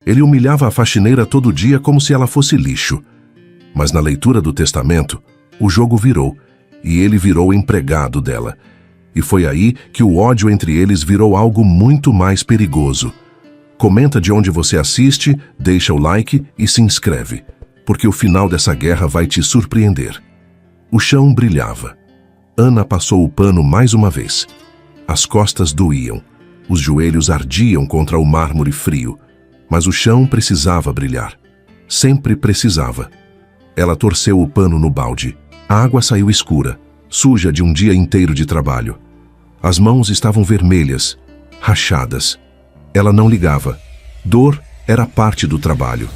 Ele humilhava a faxineira todo dia como se ela fosse lixo. Mas na leitura do testamento, o jogo virou, e ele virou empregado dela. E foi aí que o ódio entre eles virou algo muito mais perigoso. Comenta de onde você assiste, deixa o like e se inscreve, porque o final dessa guerra vai te surpreender. O chão brilhava. Ana passou o pano mais uma vez. As costas doíam, os joelhos ardiam contra o mármore frio, mas o chão precisava brilhar. Sempre precisava. Ela torceu o pano no balde. A água saiu escura, suja de um dia inteiro de trabalho. As mãos estavam vermelhas, rachadas. Ela não ligava. Dor era parte do trabalho.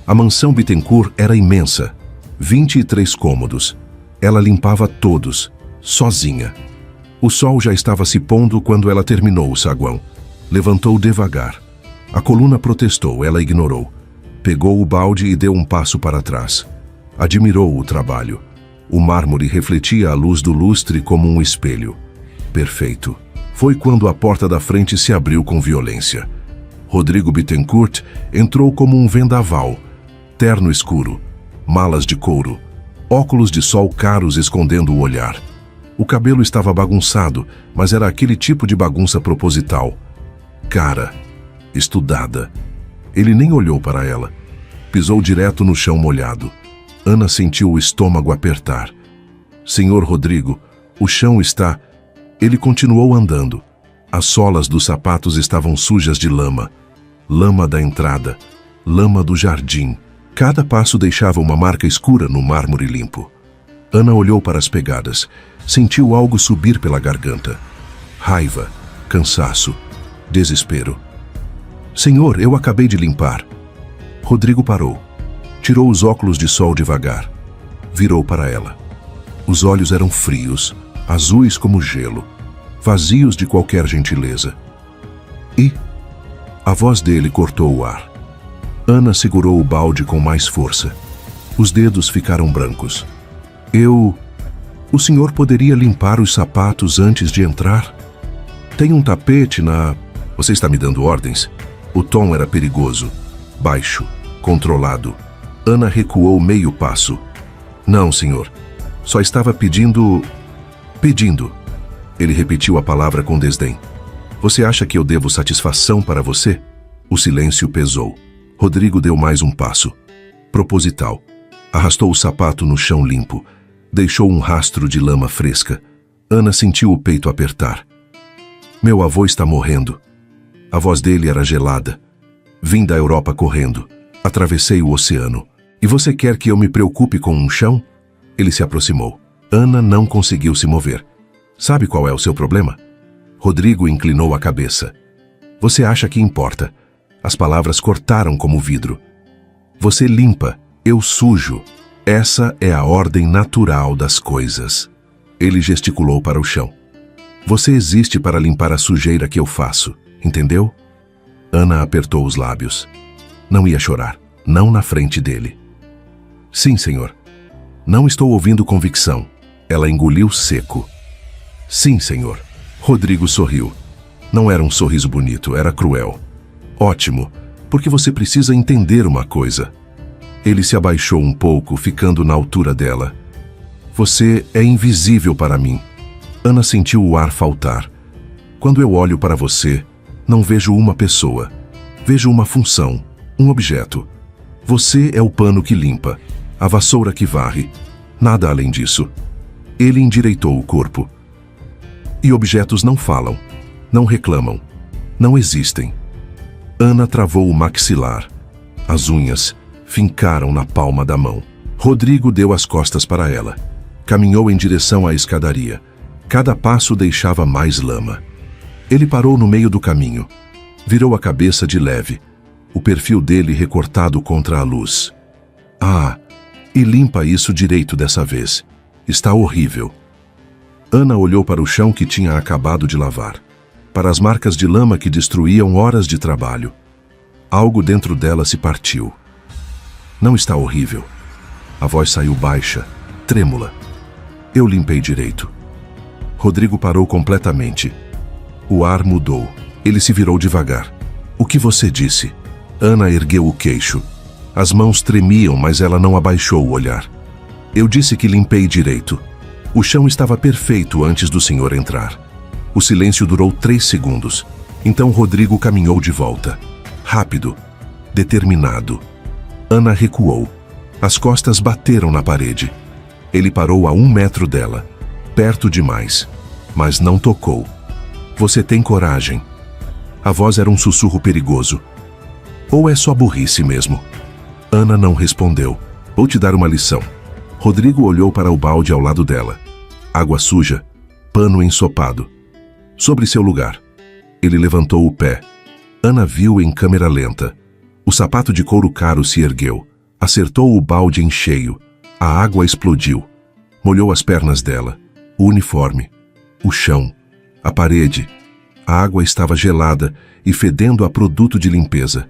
A mansão Bittencourt era imensa. 23 cômodos. Ela limpava todos, sozinha. O sol já estava se pondo quando ela terminou o saguão. Levantou devagar. A coluna protestou, ela ignorou. Pegou o balde e deu um passo para trás. Admirou o trabalho. O mármore refletia a luz do lustre como um espelho. Perfeito. Foi quando a porta da frente se abriu com violência. Rodrigo Bittencourt entrou como um vendaval. Terno escuro, malas de couro, óculos de sol caros escondendo o olhar. O cabelo estava bagunçado, mas era aquele tipo de bagunça proposital. Cara, estudada. Ele nem olhou para ela. Pisou direto no chão molhado. Ana sentiu o estômago apertar. Senhor Rodrigo, o chão está... Ele continuou andando. As solas dos sapatos estavam sujas de lama. Lama da entrada. Lama do jardim. Cada passo deixava uma marca escura no mármore limpo. Ana olhou para as pegadas. Sentiu algo subir pela garganta. Raiva, cansaço, desespero. Senhor, eu acabei de limpar. Rodrigo parou. Tirou os óculos de sol devagar. Virou para ela. Os olhos eram frios, azuis como gelo, vazios de qualquer gentileza. E a voz dele cortou o ar. Ana segurou o balde com mais força. Os dedos ficaram brancos. O senhor poderia limpar os sapatos antes de entrar? Tem um tapete na... Você está me dando ordens? O tom era perigoso, baixo, controlado. Ana recuou meio passo. Não, senhor. Só estava pedindo... Pedindo. Ele repetiu a palavra com desdém. Você acha que eu devo satisfação para você? O silêncio pesou. Rodrigo deu mais um passo. Proposital. Arrastou o sapato no chão limpo. Deixou um rastro de lama fresca. Ana sentiu o peito apertar. Meu avô está morrendo. A voz dele era gelada. Vim da Europa correndo. Atravessei o oceano. E você quer que eu me preocupe com um chão? Ele se aproximou. Ana não conseguiu se mover. Sabe qual é o seu problema? Rodrigo inclinou a cabeça. Você acha que importa? As palavras cortaram como vidro. Você limpa, eu sujo. Essa é a ordem natural das coisas. Ele gesticulou para o chão. Você existe para limpar a sujeira que eu faço, entendeu? Ana apertou os lábios. Não ia chorar, não na frente dele. Sim, senhor. Não estou ouvindo convicção. Ela engoliu seco. Sim, senhor. Rodrigo sorriu. Não era um sorriso bonito, era cruel. Ótimo, porque você precisa entender uma coisa. Ele se abaixou um pouco, ficando na altura dela. Você é invisível para mim. Ana sentiu o ar faltar. Quando eu olho para você, não vejo uma pessoa. Vejo uma função, um objeto. Você é o pano que limpa, a vassoura que varre. Nada além disso. Ele endireitou o corpo. E objetos não falam, não reclamam, não existem. Ana travou o maxilar. As unhas fincaram na palma da mão. Rodrigo deu as costas para ela. Caminhou em direção à escadaria. Cada passo deixava mais lama. Ele parou no meio do caminho. Virou a cabeça de leve. O perfil dele recortado contra a luz. Ah, e limpa isso direito dessa vez. Está horrível. Ana olhou para o chão que tinha acabado de lavar. Para as marcas de lama que destruíam horas de trabalho. Algo dentro dela se partiu. Não está horrível. A voz saiu baixa, trêmula. Eu limpei direito. Rodrigo parou completamente. O ar mudou. Ele se virou devagar. O que você disse? Ana ergueu o queixo. As mãos tremiam, mas ela não abaixou o olhar. Eu disse que limpei direito. O chão estava perfeito antes do senhor entrar. O silêncio durou 3 segundos. Então Rodrigo caminhou de volta. Rápido, determinado. Ana recuou. As costas bateram na parede. Ele parou a 1 metro dela, perto demais, mas não tocou. Você tem coragem. A voz era um sussurro perigoso. Ou é só burrice mesmo? Ana não respondeu. Vou te dar uma lição. Rodrigo olhou para o balde ao lado dela. Água suja, pano ensopado. Sobre seu lugar. Ele levantou o pé. Ana viu em câmera lenta. O sapato de couro caro se ergueu. Acertou o balde em cheio. A água explodiu. Molhou as pernas dela. O uniforme. O chão. A parede. A água estava gelada e fedendo a produto de limpeza.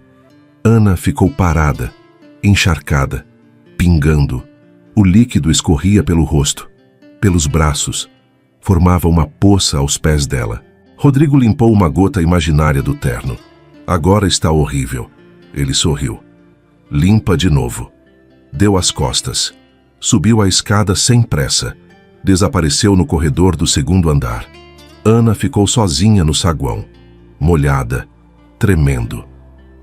Ana ficou parada, encharcada, pingando. O líquido escorria pelo rosto, pelos braços. Formava uma poça aos pés dela. Rodrigo limpou uma gota imaginária do terno. Agora está horrível. Ele sorriu. Limpa de novo. Deu as costas. Subiu a escada sem pressa. Desapareceu no corredor do 2º andar. Ana ficou sozinha no saguão, molhada, tremendo.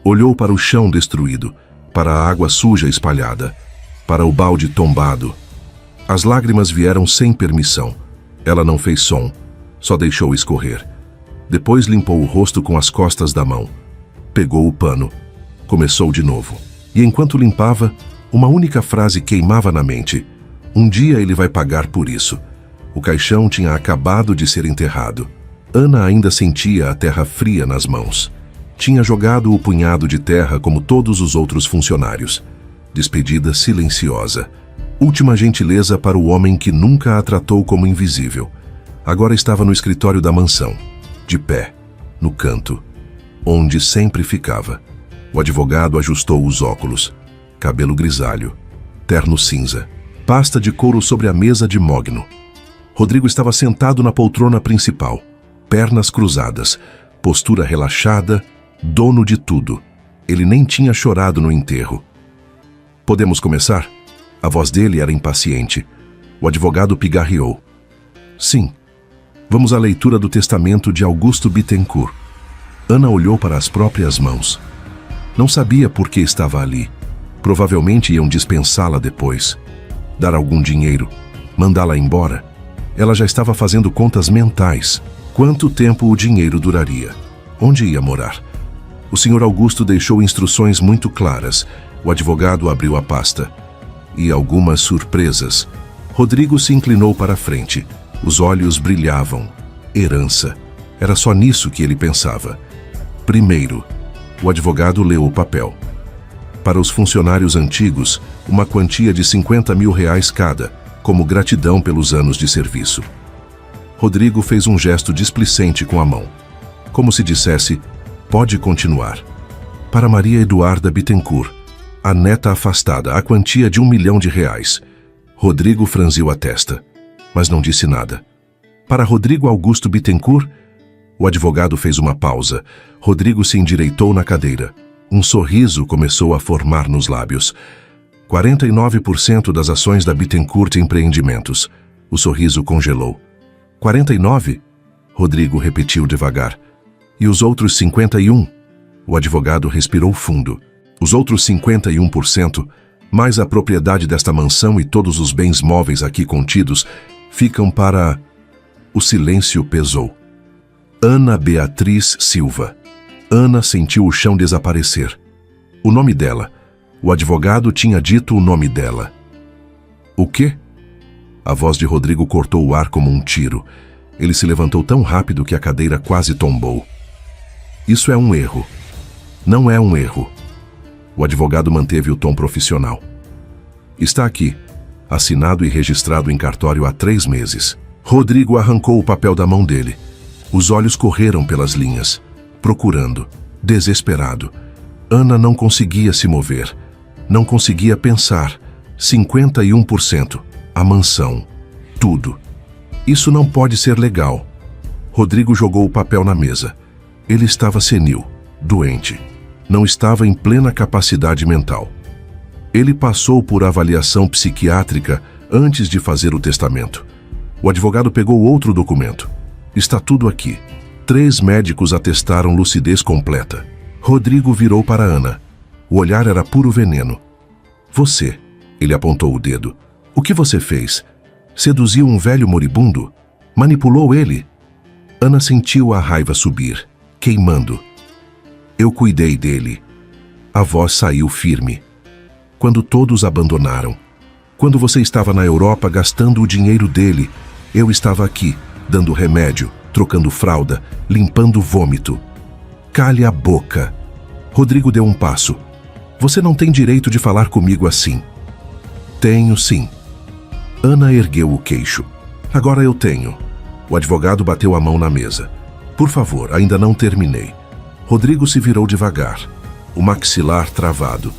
Olhou para o chão destruído, para a água suja espalhada, para o balde tombado. As lágrimas vieram sem permissão. Ela não fez som, só deixou escorrer. Depois limpou o rosto com as costas da mão. Pegou o pano. Começou de novo. E enquanto limpava, uma única frase queimava na mente. Um dia ele vai pagar por isso. O caixão tinha acabado de ser enterrado. Ana ainda sentia a terra fria nas mãos. Tinha jogado o punhado de terra como todos os outros funcionários. Despedida silenciosa. Última gentileza para o homem que nunca a tratou como invisível. Agora estava no escritório da mansão. De pé, no canto, onde sempre ficava. O advogado ajustou os óculos. Cabelo grisalho. Terno cinza. Pasta de couro sobre a mesa de mogno. Rodrigo estava sentado na poltrona principal, pernas cruzadas, postura relaxada, dono de tudo. Ele nem tinha chorado no enterro. Podemos começar? A voz dele era impaciente. O advogado pigarreou. Sim. Vamos à leitura do testamento de Augusto Bittencourt. Ana olhou para as próprias mãos. Não sabia por que estava ali. Provavelmente iam dispensá-la depois. Dar algum dinheiro. Mandá-la embora. Ela já estava fazendo contas mentais. Quanto tempo o dinheiro duraria? Onde ia morar? O Sr. Augusto deixou instruções muito claras. O advogado abriu a pasta. E algumas surpresas. Rodrigo se inclinou para a frente. Os olhos brilhavam. Herança. Era só nisso que ele pensava. Primeiro, o advogado leu o papel. Para os funcionários antigos, uma quantia de R$50 mil cada, como gratidão pelos anos de serviço. Rodrigo fez um gesto displicente com a mão, como se dissesse, pode continuar. Para Maria Eduarda Bittencourt, a neta afastada, a quantia de R$1 milhão. Rodrigo franziu a testa, mas não disse nada. Para Rodrigo Augusto Bittencourt, o advogado fez uma pausa. Rodrigo se endireitou na cadeira. Um sorriso começou a formar nos lábios. 49% das ações da Bittencourt Empreendimentos. O sorriso congelou. 49? Rodrigo repetiu devagar. E os outros 51? O advogado respirou fundo. Os outros 51%, mais a propriedade desta mansão e todos os bens móveis aqui contidos, ficam para... O silêncio pesou. Ana Beatriz Silva. Ana sentiu o chão desaparecer. O nome dela. O advogado tinha dito o nome dela. O quê? A voz de Rodrigo cortou o ar como um tiro. Ele se levantou tão rápido que a cadeira quase tombou. Isso é um erro. Não é um erro. O advogado manteve o tom profissional. Está aqui, assinado e registrado em cartório há 3 meses. Rodrigo arrancou o papel da mão dele. Os olhos correram pelas linhas, procurando, desesperado. Ana não conseguia se mover. Não conseguia pensar. 51%. A mansão. Tudo. Isso não pode ser legal. Rodrigo jogou o papel na mesa. Ele estava senil, doente. Não estava em plena capacidade mental. Ele passou por avaliação psiquiátrica antes de fazer o testamento. O advogado pegou outro documento. Está tudo aqui. 3 médicos atestaram lucidez completa. Rodrigo virou para Ana. O olhar era puro veneno. Você, ele apontou o dedo. O que você fez? Seduziu um velho moribundo? Manipulou ele? Ana sentiu a raiva subir, queimando. Eu cuidei dele. A voz saiu firme. Quando todos abandonaram. Quando você estava na Europa gastando o dinheiro dele, eu estava aqui, dando remédio, trocando fralda, limpando vômito. Cale a boca. Rodrigo deu um passo. Você não tem direito de falar comigo assim. Tenho sim. Ana ergueu o queixo. Agora eu tenho. O advogado bateu a mão na mesa. Por favor, ainda não terminei. Rodrigo se virou devagar, o maxilar travado.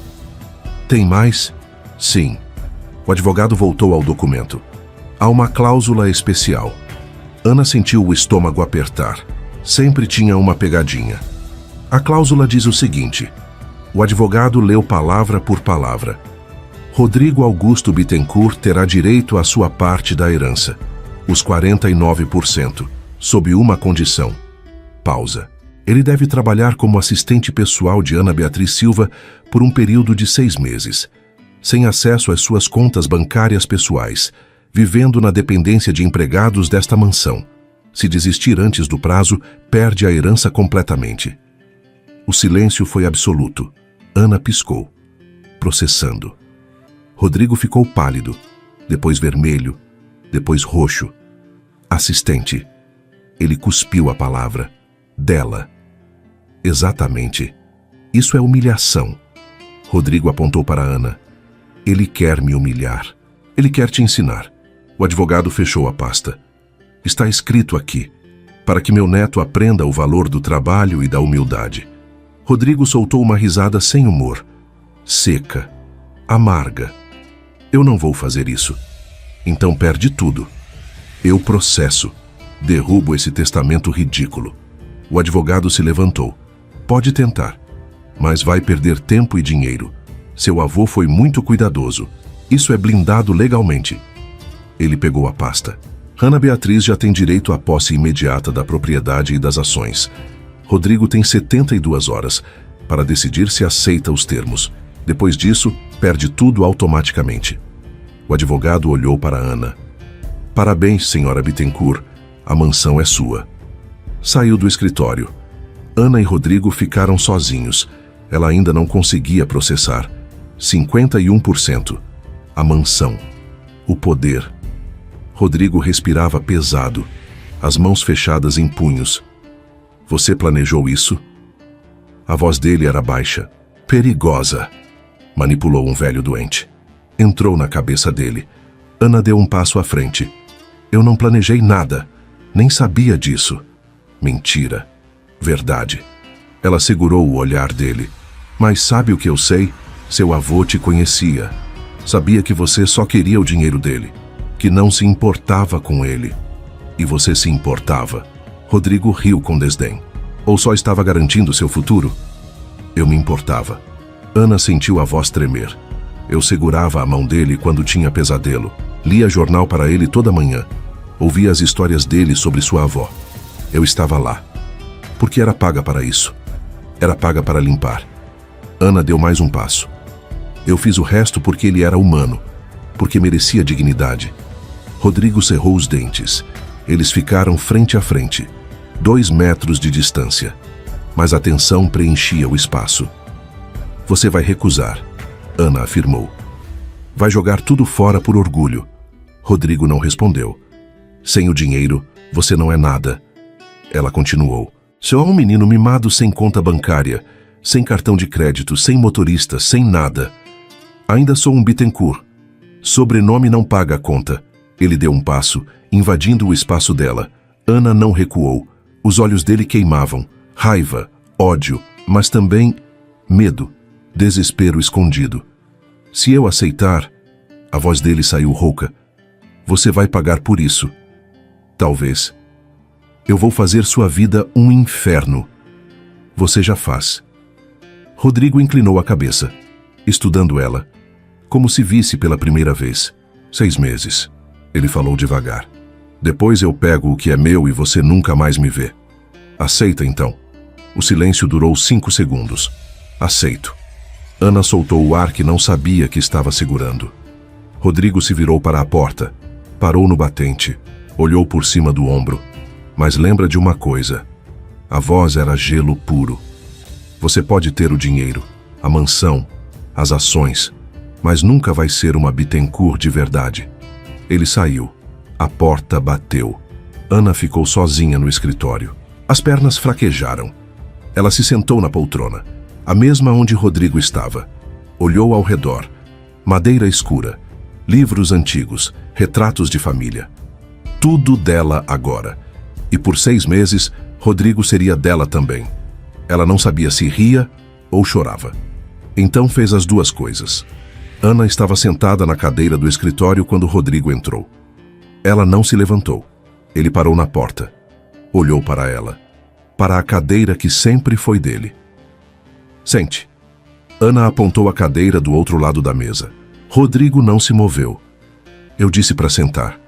Tem mais? Sim. O advogado voltou ao documento. Há uma cláusula especial. Ana sentiu o estômago apertar. Sempre tinha uma pegadinha. A cláusula diz o seguinte. O advogado leu palavra por palavra. Rodrigo Augusto Bittencourt terá direito à sua parte da herança, os 49%, sob uma condição. Pausa. Ele deve trabalhar como assistente pessoal de Ana Beatriz Silva por um período de 6 meses, sem acesso às suas contas bancárias pessoais, vivendo na dependência de empregados desta mansão. Se desistir antes do prazo, perde a herança completamente. O silêncio foi absoluto. Ana piscou, processando. Rodrigo ficou pálido, depois vermelho, depois roxo. Assistente. Ele cuspiu a palavra. Dela. Exatamente. Isso é humilhação. Rodrigo apontou para Ana. Ele quer me humilhar. Ele quer te ensinar. O advogado fechou a pasta. Está escrito aqui, para que meu neto aprenda o valor do trabalho e da humildade. Rodrigo soltou uma risada sem humor. Seca. Amarga. Eu não vou fazer isso. Então perde tudo. Eu processo. Derrubo esse testamento ridículo. O advogado se levantou. Pode tentar, mas vai perder tempo e dinheiro. Seu avô foi muito cuidadoso. Isso é blindado legalmente. Ele pegou a pasta. Ana Beatriz já tem direito à posse imediata da propriedade e das ações. Rodrigo tem 72 horas para decidir se aceita os termos. Depois disso, perde tudo automaticamente. O advogado olhou para Ana. Parabéns, senhora Bittencourt. A mansão é sua. Saiu do escritório. Ana e Rodrigo ficaram sozinhos. Ela ainda não conseguia processar. 51%. A mansão. O poder. Rodrigo respirava pesado, as mãos fechadas em punhos. Você planejou isso? A voz dele era baixa. Perigosa. Manipulou um velho doente. Entrou na cabeça dele. Ana deu um passo à frente. Eu não planejei nada. Nem sabia disso. Mentira. Verdade. Ela segurou o olhar dele. Mas sabe o que eu sei? Seu avô te conhecia. Sabia que você só queria o dinheiro dele. Que não se importava com ele. E você se importava. Rodrigo riu com desdém. Ou só estava garantindo seu futuro? Eu me importava. Ana sentiu a voz tremer. Eu segurava a mão dele quando tinha pesadelo. Lia jornal para ele toda manhã. Ouvia as histórias dele sobre sua avó. Eu estava lá. Porque era paga para isso. Era paga para limpar. Ana deu mais um passo. Eu fiz o resto porque ele era humano. Porque merecia dignidade. Rodrigo cerrou os dentes. Eles ficaram frente a frente. 2 metros de distância. Mas a tensão preenchia o espaço. Você vai recusar, Ana afirmou. Vai jogar tudo fora por orgulho. Rodrigo não respondeu. Sem o dinheiro, você não é nada. Ela continuou. Sou um menino mimado sem conta bancária, sem cartão de crédito, sem motorista, sem nada. Ainda sou um Bittencourt. Sobrenome não paga a conta. Ele deu um passo, invadindo o espaço dela. Ana não recuou. Os olhos dele queimavam. Raiva, ódio, mas também medo, desespero escondido. Se eu aceitar, a voz dele saiu rouca. Você vai pagar por isso. Talvez. Eu vou fazer sua vida um inferno. Você já faz. Rodrigo inclinou a cabeça, estudando ela, como se visse pela primeira vez. 6 meses. Ele falou devagar. Depois eu pego o que é meu e você nunca mais me vê. Aceita então. O silêncio durou 5 segundos. Aceito. Ana soltou o ar que não sabia que estava segurando. Rodrigo se virou para a porta, parou no batente, olhou por cima do ombro. Mas lembra de uma coisa. A voz era gelo puro. Você pode ter o dinheiro, a mansão, as ações, mas nunca vai ser uma Bittencourt de verdade. Ele saiu. A porta bateu. Ana ficou sozinha no escritório. As pernas fraquejaram. Ela se sentou na poltrona, a mesma onde Rodrigo estava. Olhou ao redor. Madeira escura, livros antigos, retratos de família. Tudo dela agora. E por 6 meses, Rodrigo seria dela também. Ela não sabia se ria ou chorava. Então fez as duas coisas. Ana estava sentada na cadeira do escritório quando Rodrigo entrou. Ela não se levantou. Ele parou na porta. Olhou para ela. Para a cadeira que sempre foi dele. Sente. Ana apontou a cadeira do outro lado da mesa. Rodrigo não se moveu. Eu disse para sentar.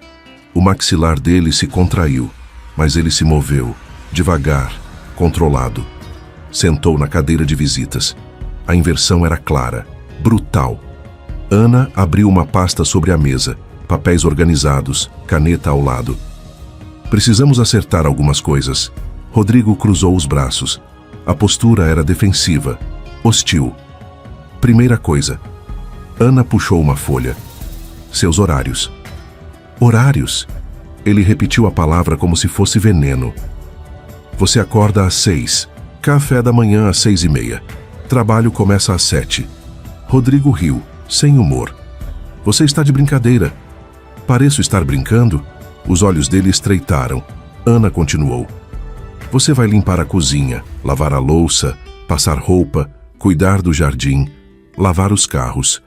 O maxilar dele se contraiu, mas ele se moveu, devagar, controlado. Sentou na cadeira de visitas. A inversão era clara, brutal. Ana abriu uma pasta sobre a mesa, papéis organizados, caneta ao lado. Precisamos acertar algumas coisas. Rodrigo cruzou os braços. A postura era defensiva, hostil. Primeira coisa. Ana puxou uma folha. Seus horários. Horários? Ele repetiu a palavra como se fosse veneno. Você acorda às 6. Café da manhã às 6:30. Trabalho começa às 7. Rodrigo riu, sem humor. Você está de brincadeira. Pareço estar brincando? Os olhos dele estreitaram. Ana continuou. Você vai limpar a cozinha, lavar a louça, passar roupa, cuidar do jardim, lavar os carros.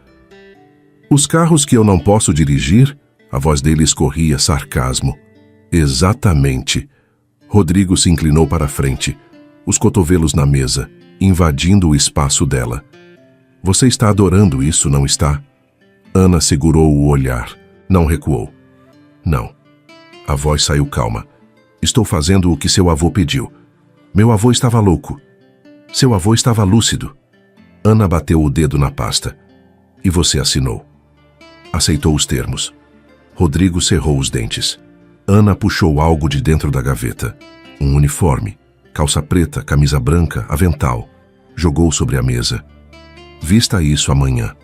Os carros que eu não posso dirigir? A voz dele escorria sarcasmo. Exatamente. Rodrigo se inclinou para a frente, os cotovelos na mesa, invadindo o espaço dela. Você está adorando isso, não está? Ana segurou o olhar, não recuou. Não. A voz saiu calma. Estou fazendo o que seu avô pediu. Meu avô estava louco. Seu avô estava lúcido. Ana bateu o dedo na pasta. E você assinou. Aceitou os termos. Rodrigo cerrou os dentes. Ana puxou algo de dentro da gaveta. Um uniforme, calça preta, camisa branca, avental. Jogou sobre a mesa. Vista isso amanhã.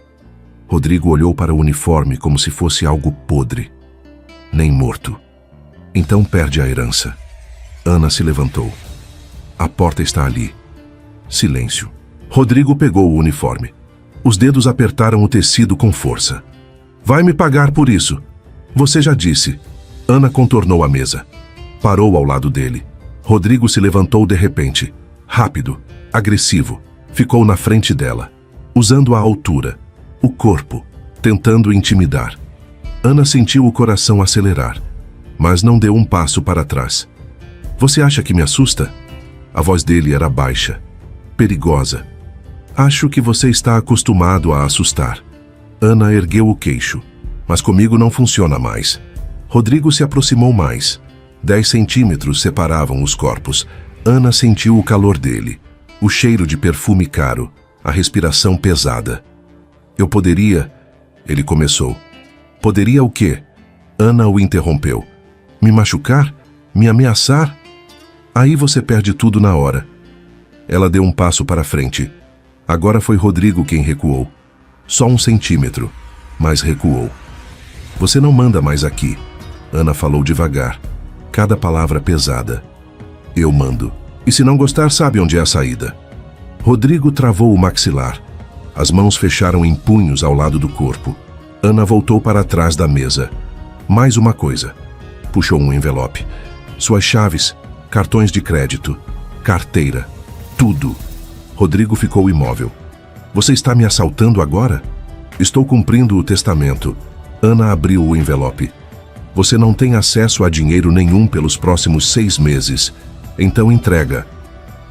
Rodrigo olhou para o uniforme como se fosse algo podre. Nem morto. Então perde a herança. Ana se levantou. A porta está ali. Silêncio. Rodrigo pegou o uniforme. Os dedos apertaram o tecido com força. Vai me pagar por isso. Você já disse. Ana contornou a mesa. Parou ao lado dele. Rodrigo se levantou de repente. Rápido, agressivo. Ficou na frente dela, usando a altura, o corpo, tentando intimidar. Ana sentiu o coração acelerar, mas não deu um passo para trás. Você acha que me assusta? A voz dele era baixa, perigosa. Acho que você está acostumado a assustar. Ana ergueu o queixo, mas comigo não funciona mais. Rodrigo se aproximou mais. 10 centímetros separavam os corpos. Ana sentiu o calor dele, o cheiro de perfume caro, a respiração pesada. Eu poderia... Ele começou. Poderia o quê? Ana o interrompeu. Me machucar? Me ameaçar? Aí você perde tudo na hora. Ela deu um passo para frente. Agora foi Rodrigo quem recuou. Só 1 centímetro, mas recuou. Você não manda mais aqui. Ana falou devagar, cada palavra pesada. Eu mando. E se não gostar, sabe onde é a saída. Rodrigo travou o maxilar. As mãos fecharam em punhos ao lado do corpo. Ana voltou para trás da mesa. Mais uma coisa. Puxou um envelope. Suas chaves, cartões de crédito, carteira, tudo. Rodrigo ficou imóvel. Você está me assaltando agora? Estou cumprindo o testamento. Ana abriu o envelope. Você não tem acesso a dinheiro nenhum pelos próximos 6 meses. Então entrega.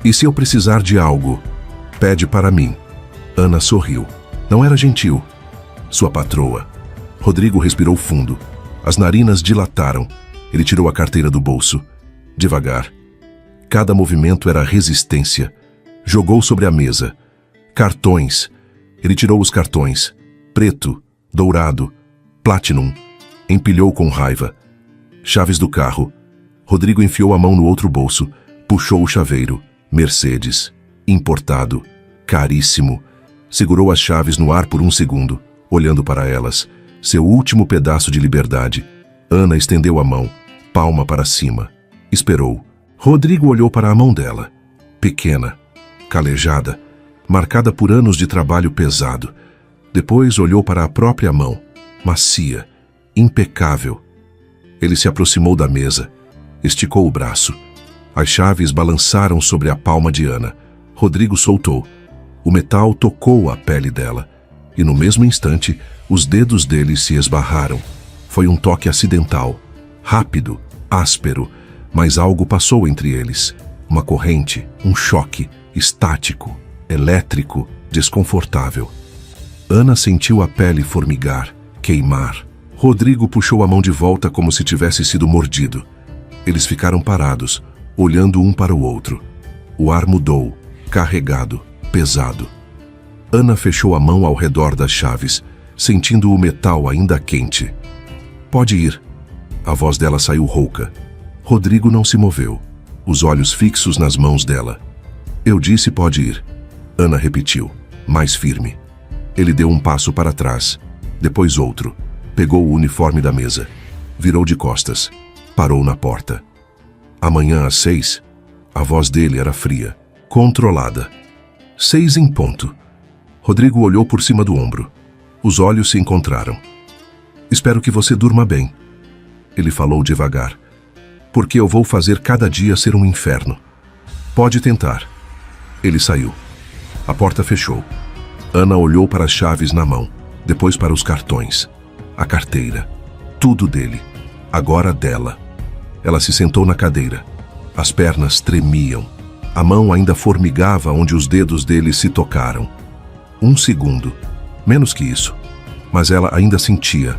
E se eu precisar de algo? Pede para mim. Ana sorriu. Não era gentil. Sua patroa. Rodrigo respirou fundo. As narinas dilataram. Ele tirou a carteira do bolso. Devagar. Cada movimento era resistência. Jogou sobre a mesa. Cartões. Ele tirou os cartões. Preto, dourado, platinum. Empilhou com raiva. Chaves do carro. Rodrigo enfiou a mão no outro bolso. Puxou o chaveiro. Mercedes. Importado. Caríssimo. Segurou as chaves no ar por um segundo, olhando para elas. Seu último pedaço de liberdade. Ana estendeu a mão, palma para cima. Esperou. Rodrigo olhou para a mão dela. Pequena, calejada, marcada por anos de trabalho pesado. Depois olhou para a própria mão, macia, impecável. Ele se aproximou da mesa, esticou o braço. As chaves balançaram sobre a palma de Ana. Rodrigo soltou. O metal tocou a pele dela, e no mesmo instante, os dedos dele se esbarraram. Foi um toque acidental, rápido, áspero, mas algo passou entre eles. Uma corrente, um choque, estático, elétrico, desconfortável. Ana sentiu a pele formigar, queimar. Rodrigo puxou a mão de volta como se tivesse sido mordido. Eles ficaram parados, olhando um para o outro. O ar mudou, carregado, pesado. Ana fechou a mão ao redor das chaves, sentindo o metal ainda quente. Pode ir. A voz dela saiu rouca. Rodrigo não se moveu, os olhos fixos nas mãos dela. Eu disse pode ir. Ana repetiu, mais firme. Ele deu um passo para trás, depois outro. Pegou o uniforme da mesa. Virou de costas. Parou na porta. Amanhã às 6, a voz dele era fria, controlada. 6 em ponto. Rodrigo olhou por cima do ombro. Os olhos se encontraram. Espero que você durma bem. Ele falou devagar. Porque eu vou fazer cada dia ser um inferno. Pode tentar. Ele saiu. A porta fechou. Ana olhou para as chaves na mão, depois para os cartões. A carteira. Tudo dele. Agora dela. Ela se sentou na cadeira. As pernas tremiam. A mão ainda formigava onde os dedos dele se tocaram. 1 segundo. Menos que isso. Mas ela ainda sentia.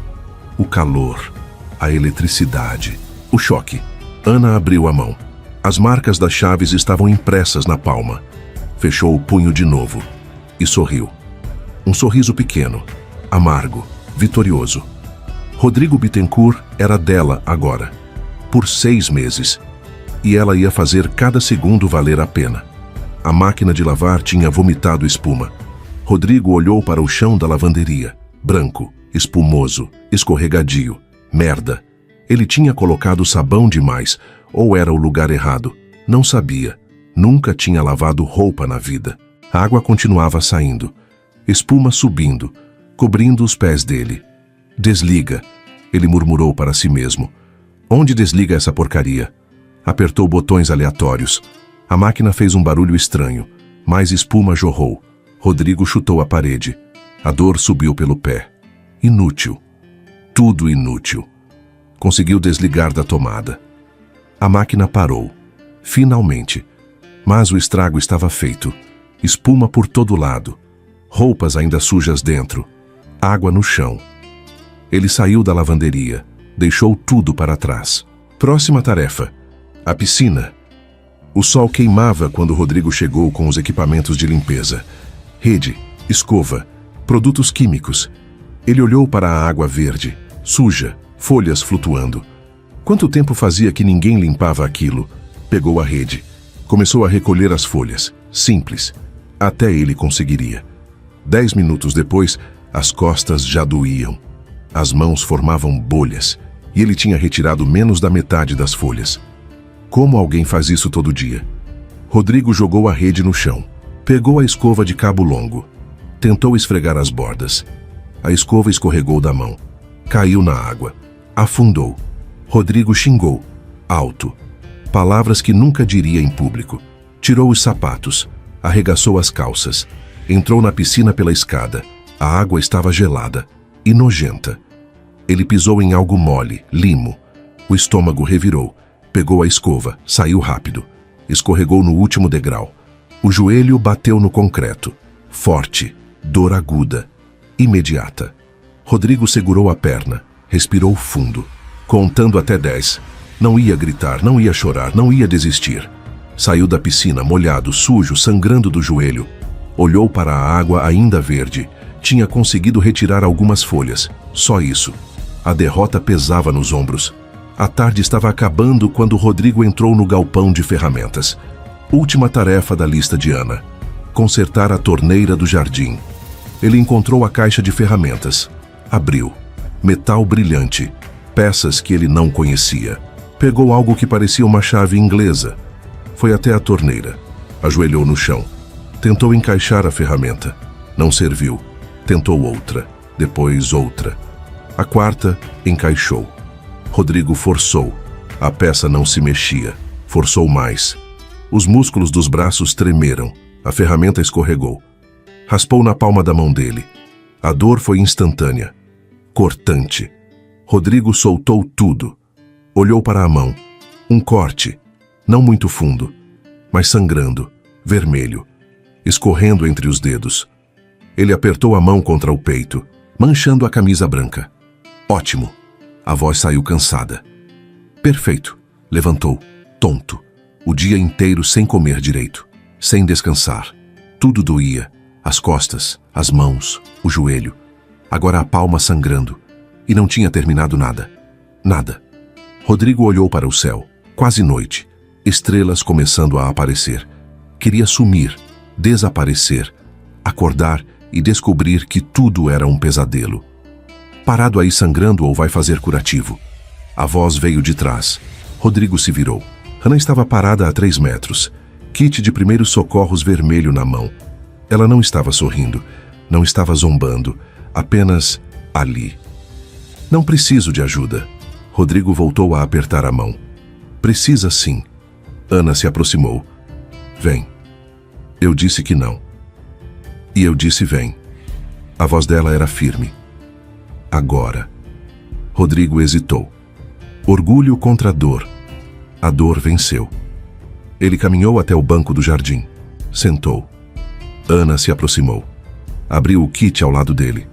O calor. A eletricidade. O choque. Ana abriu a mão. As marcas das chaves estavam impressas na palma. Fechou o punho de novo. E sorriu. Um sorriso pequeno. Amargo. Vitorioso. Rodrigo Bittencourt era dela agora. Por 6 meses. E ela ia fazer cada segundo valer a pena. A máquina de lavar tinha vomitado espuma. Rodrigo olhou para o chão da lavanderia. Branco, espumoso, escorregadio. Merda. Ele tinha colocado sabão demais, ou era o lugar errado. Não sabia. Nunca tinha lavado roupa na vida. A água continuava saindo. Espuma subindo, cobrindo os pés dele. Desliga, ele murmurou para si mesmo. Onde desliga essa porcaria? Apertou botões aleatórios. A máquina fez um barulho estranho. Mais espuma jorrou. Rodrigo chutou a parede. A dor subiu pelo pé. Inútil. Tudo inútil. Conseguiu desligar da tomada. A máquina parou. Finalmente. Mas o estrago estava feito. Espuma por todo lado. Roupas ainda sujas dentro. Água no chão. Ele saiu da lavanderia. Deixou tudo para trás. Próxima tarefa. A piscina. O sol queimava quando Rodrigo chegou com os equipamentos de limpeza. Rede, escova, produtos químicos. Ele olhou para a água verde, suja, folhas flutuando. Quanto tempo fazia que ninguém limpava aquilo? Pegou a rede. Começou a recolher as folhas. Simples. Até ele conseguiria. 10 minutos depois, as costas já doíam. As mãos formavam bolhas, e ele tinha retirado menos da metade das folhas. Como alguém faz isso todo dia? Rodrigo jogou a rede no chão. Pegou a escova de cabo longo. Tentou esfregar as bordas. A escova escorregou da mão. Caiu na água. Afundou. Rodrigo xingou. Alto. Palavras que nunca diria em público. Tirou os sapatos. Arregaçou as calças. Entrou na piscina pela escada. A água estava gelada e nojenta. Ele pisou em algo mole, limo. O estômago revirou. Pegou a escova, saiu rápido. Escorregou no último degrau. O joelho bateu no concreto. Forte, dor aguda, imediata. Rodrigo segurou a perna, respirou fundo, contando até 10. Não ia gritar, não ia chorar, não ia desistir. Saiu da piscina, molhado, sujo, sangrando do joelho. Olhou para a água ainda verde. Tinha conseguido retirar algumas folhas. Só isso. A derrota pesava nos ombros. A tarde estava acabando quando Rodrigo entrou no galpão de ferramentas. Última tarefa da lista de Ana: consertar a torneira do jardim. Ele encontrou a caixa de ferramentas. Abriu. Metal brilhante. Peças que ele não conhecia. Pegou algo que parecia uma chave inglesa. Foi até a torneira. Ajoelhou no chão. Tentou encaixar a ferramenta. Não serviu. Tentou outra. Depois outra. A quarta encaixou. Rodrigo forçou. A peça não se mexia. Forçou mais. Os músculos dos braços tremeram. A ferramenta escorregou. Raspou na palma da mão dele. A dor foi instantânea. Cortante. Rodrigo soltou tudo. Olhou para a mão. Um corte. Não muito fundo, mas sangrando, vermelho, escorrendo entre os dedos. Ele apertou a mão contra o peito, manchando a camisa branca. Ótimo. A voz saiu cansada. Perfeito. Levantou, tonto. O dia inteiro sem comer direito, sem descansar. Tudo doía. As costas, as mãos, o joelho. Agora a palma sangrando. E não tinha terminado nada. Nada. Rodrigo olhou para o céu. Quase noite. Estrelas começando a aparecer. Queria sumir, desaparecer, acordar e descobrir que tudo era um pesadelo. Parado aí sangrando ou vai fazer curativo? A voz veio de trás. Rodrigo se virou. Ana estava parada a 3 metros. Kit de primeiros socorros vermelho na mão. Ela não estava sorrindo, não estava zombando, apenas ali. Não preciso de ajuda. Rodrigo voltou a apertar a mão. Precisa sim. Ana se aproximou. Vem. Eu disse que não. E eu disse vem. A voz dela era firme. Agora. Rodrigo hesitou. Orgulho contra a dor. A dor venceu. Ele caminhou até o banco do jardim. Sentou. Ana se aproximou. Abriu o kit ao lado dele.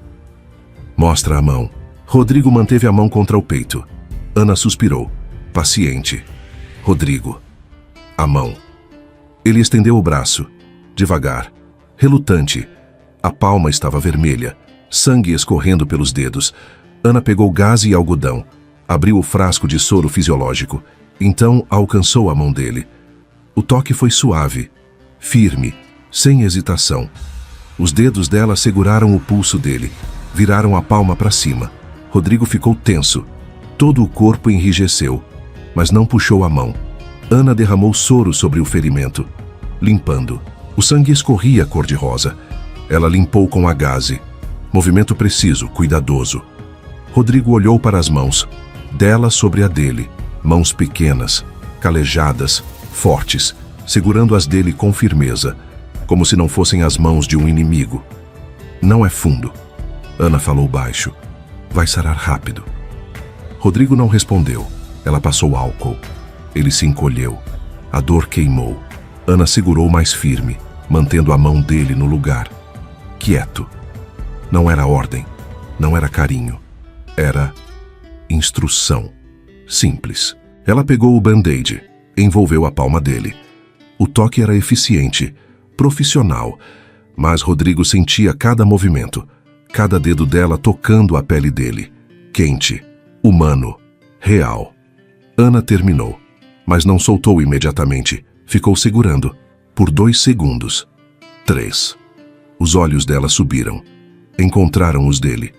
Mostra a mão. Rodrigo manteve a mão contra o peito. Ana suspirou. Paciente. Rodrigo. A mão. Ele estendeu o braço. Devagar. Relutante. A palma estava vermelha. Sangue escorrendo pelos dedos. Ana pegou gás e algodão. Abriu o frasco de soro fisiológico. Então alcançou a mão dele. O toque foi suave. Firme. Sem hesitação. Os dedos dela seguraram o pulso dele. Viraram a palma para cima. Rodrigo ficou tenso. Todo o corpo enrijeceu. Mas não puxou a mão. Ana derramou soro sobre o ferimento, limpando. O sangue escorria cor-de-rosa. Ela limpou com a gaze. Movimento preciso, cuidadoso. Rodrigo olhou para as mãos, dela sobre a dele. Mãos pequenas, calejadas, fortes, segurando as dele com firmeza, como se não fossem as mãos de um inimigo. Não é fundo. Ana falou baixo. Vai sarar rápido. Rodrigo não respondeu. Ela passou álcool. Ele se encolheu. A dor queimou. Ana segurou mais firme, mantendo a mão dele no lugar. Quieto. Não era ordem. Não era carinho. Era instrução. Simples. Ela pegou o band-aid, envolveu a palma dele. O toque era eficiente, profissional, mas Rodrigo sentia cada movimento, cada dedo dela tocando a pele dele. Quente, humano, real. Ana terminou, mas não soltou imediatamente. Ficou segurando, por 2 segundos. 3. Os olhos dela subiram. Encontraram os dele.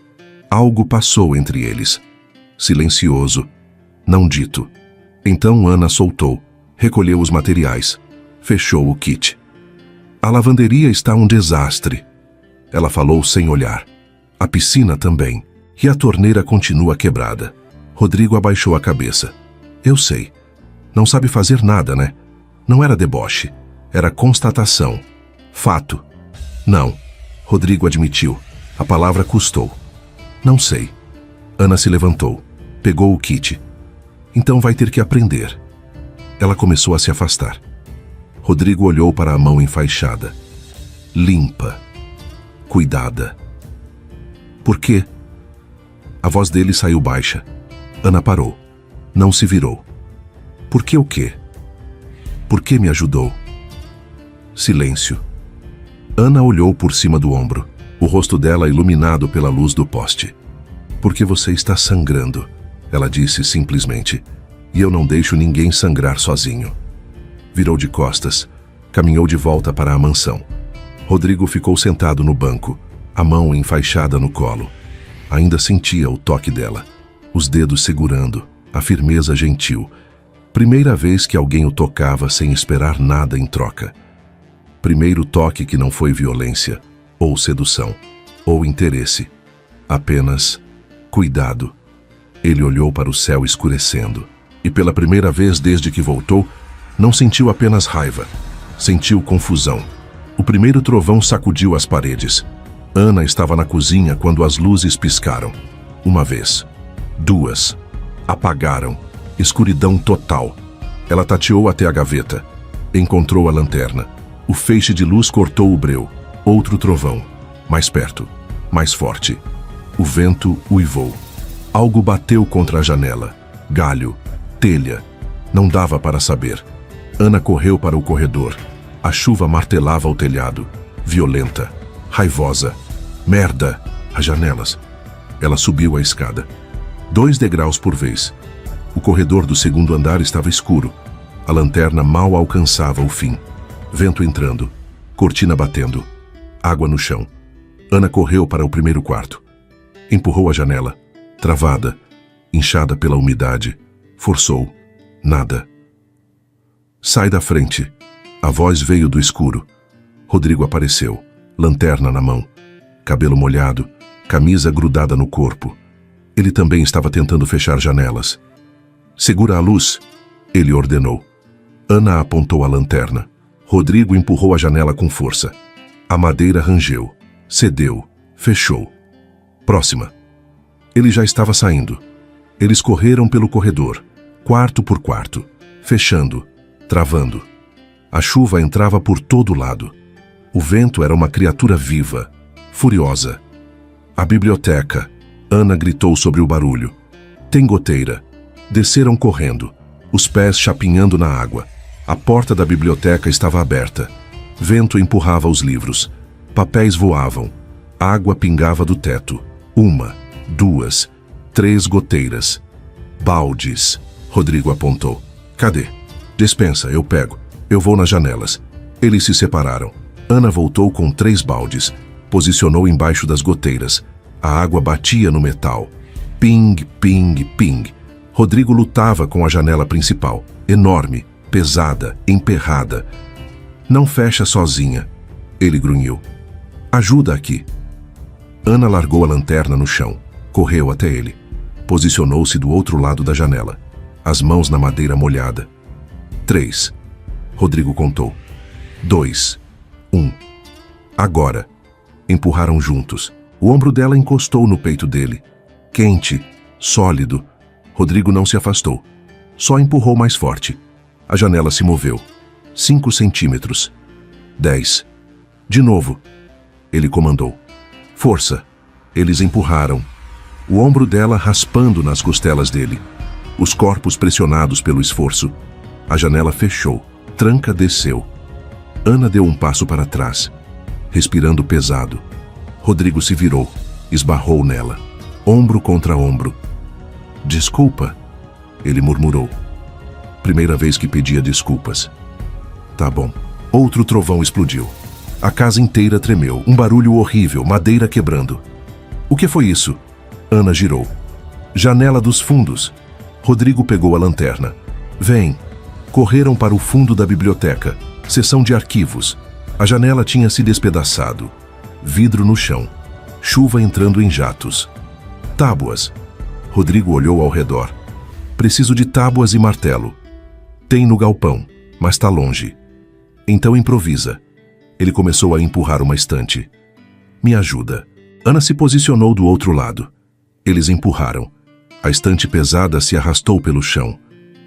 Algo passou entre eles. Silencioso, não dito. Então Ana soltou, recolheu os materiais, fechou o kit. A lavanderia está um desastre. Ela falou sem olhar. A piscina também. E a torneira continua quebrada. Rodrigo abaixou a cabeça. Eu sei. Não sabe fazer nada, né? Não era deboche. Era constatação. Fato. Não. Rodrigo admitiu. A palavra custou. Não sei. Ana se levantou. Pegou o kit. Então vai ter que aprender. Ela começou a se afastar. Rodrigo olhou para a mão enfaixada. Limpa. Cuidada. Por quê? A voz dele saiu baixa. Ana parou. Não se virou. Por que o quê? Por que me ajudou? Silêncio. Ana olhou por cima do ombro, o rosto dela iluminado pela luz do poste. Porque você está sangrando, ela disse simplesmente, e eu não deixo ninguém sangrar sozinho. Virou de costas, caminhou de volta para a mansão. Rodrigo ficou sentado no banco, a mão enfaixada no colo. Ainda sentia o toque dela, os dedos segurando, a firmeza gentil. Primeira vez que alguém o tocava sem esperar nada em troca. Primeiro toque que não foi violência, ou sedução, ou interesse. Apenas cuidado. Ele olhou para o céu escurecendo, e pela primeira vez desde que voltou, não sentiu apenas raiva, sentiu confusão. O primeiro trovão sacudiu as paredes. Ana estava na cozinha quando as luzes piscaram. Uma vez. Duas. Apagaram. Escuridão total. Ela tateou até a gaveta. Encontrou a lanterna. O feixe de luz cortou o breu. Outro trovão. Mais perto. Mais forte. O vento uivou. Algo bateu contra a janela. Galho. Telha. Não dava para saber. Ana correu para o corredor. A chuva martelava o telhado. Violenta. Raivosa. Merda! As janelas. Ela subiu a escada. 2 degraus por vez. O corredor do segundo andar estava escuro. A lanterna mal alcançava o fim. Vento entrando. Cortina batendo. Água no chão. Ana correu para o primeiro quarto. Empurrou a janela. Travada. Inchada pela umidade. Forçou. Nada. Sai da frente. A voz veio do escuro. Rodrigo apareceu. Lanterna na mão. Cabelo molhado. Camisa grudada no corpo. Ele também estava tentando fechar janelas. Segura a luz, ele ordenou. Ana apontou a lanterna. Rodrigo empurrou a janela com força. A madeira rangeu, cedeu, fechou. Próxima. Ele já estava saindo. Eles correram pelo corredor, quarto por quarto, fechando, travando. A chuva entrava por todo lado. O vento era uma criatura viva, furiosa. A biblioteca. Ana gritou sobre o barulho. Tem goteira. Desceram correndo, os pés chapinhando na água. A porta da biblioteca estava aberta. Vento empurrava os livros. Papéis voavam. Água pingava do teto. 1, 2, 3 goteiras. Baldes. Rodrigo apontou. Cadê? Despensa, eu pego. Eu vou nas janelas. Eles se separaram. Ana voltou com 3 baldes. Posicionou embaixo das goteiras. A água batia no metal. Ping, ping, ping. Rodrigo lutava com a janela principal. Enorme, pesada, emperrada. Não fecha sozinha. Ele grunhiu. Ajuda aqui. Ana largou a lanterna no chão. Correu até ele. Posicionou-se do outro lado da janela. As mãos na madeira molhada. 3. Rodrigo contou. 2. 1. Agora. Empurraram juntos. O ombro dela encostou no peito dele. Quente, sólido. Rodrigo não se afastou. Só empurrou mais forte. A janela se moveu. 5 centímetros. 10. De novo. Ele comandou. Força. Eles empurraram. O ombro dela raspando nas costelas dele. Os corpos pressionados pelo esforço. A janela fechou. Tranca desceu. Ana deu um passo para trás, respirando pesado. Rodrigo se virou, esbarrou nela, ombro contra ombro. Desculpa, ele murmurou. Primeira vez que pedia desculpas. Tá bom. Outro trovão explodiu. A casa inteira tremeu, um barulho horrível, madeira quebrando. O que foi isso? Ana girou. Janela dos fundos. Rodrigo pegou a lanterna. Vem. Correram para o fundo da biblioteca, seção de arquivos. A janela tinha se despedaçado. Vidro no chão. Chuva entrando em jatos. Tábuas. Rodrigo olhou ao redor. Preciso de tábuas e martelo. Tem no galpão, mas tá longe. Então improvisa. Ele começou a empurrar uma estante. Me ajuda. Ana se posicionou do outro lado. Eles empurraram. A estante pesada se arrastou pelo chão.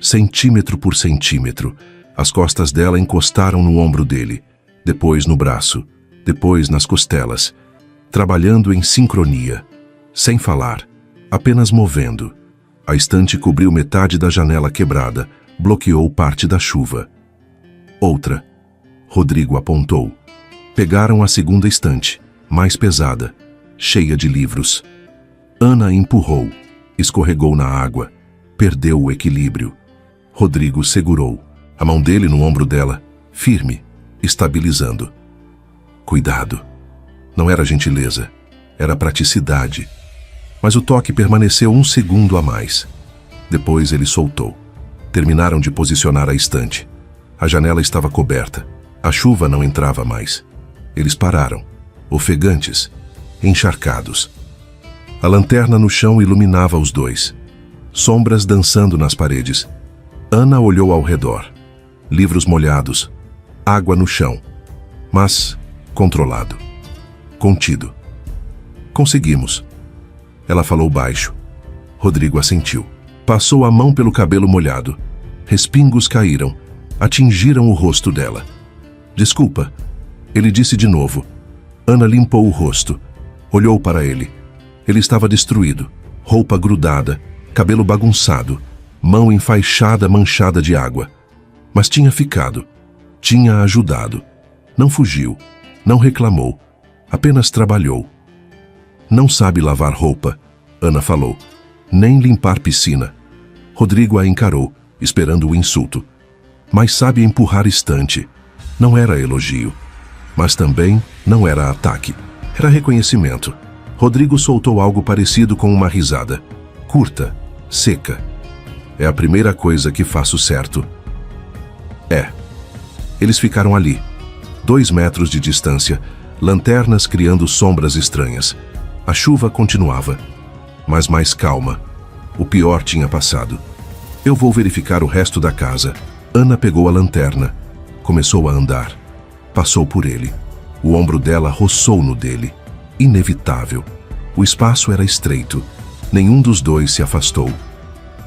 Centímetro por centímetro. As costas dela encostaram no ombro dele, depois no braço, depois nas costelas, trabalhando em sincronia, sem falar, apenas movendo. A estante cobriu metade da janela quebrada, bloqueou parte da chuva. Outra. Rodrigo apontou. Pegaram a segunda estante, mais pesada, cheia de livros. Ana empurrou, escorregou na água, perdeu o equilíbrio. Rodrigo segurou, a mão dele no ombro dela, firme, estabilizando. Cuidado. Não era gentileza, era praticidade. Mas o toque permaneceu 1 segundo a mais. Depois ele soltou. Terminaram de posicionar a estante. A janela estava coberta. A chuva não entrava mais. Eles pararam, ofegantes, encharcados. A lanterna no chão iluminava os dois. Sombras dançando nas paredes. Ana olhou ao redor. Livros molhados. Água no chão. Mas controlado. Contido. Conseguimos. Ela falou baixo. Rodrigo assentiu. Passou a mão pelo cabelo molhado. Respingos caíram. Atingiram o rosto dela. Desculpa. Ele disse de novo. Ana limpou o rosto. Olhou para ele. Ele estava destruído. Roupa grudada. Cabelo bagunçado. Mão enfaixada, manchada de água. Mas tinha ficado. Tinha ajudado. Não fugiu. Não reclamou. Apenas trabalhou. Não sabe lavar roupa, Ana falou. Nem limpar piscina. Rodrigo a encarou, esperando o insulto. Mas sabe empurrar estante. Não era elogio. Mas também não era ataque. Era reconhecimento. Rodrigo soltou algo parecido com uma risada. Curta, seca. É a primeira coisa que faço certo. É. Eles ficaram ali. 2 metros de distância, lanternas criando sombras estranhas. A chuva continuava, mas mais calma. O pior tinha passado. Eu vou verificar o resto da casa. Ana pegou a lanterna. Começou a andar. Passou por ele. O ombro dela roçou no dele. Inevitável. O espaço era estreito. Nenhum dos dois se afastou.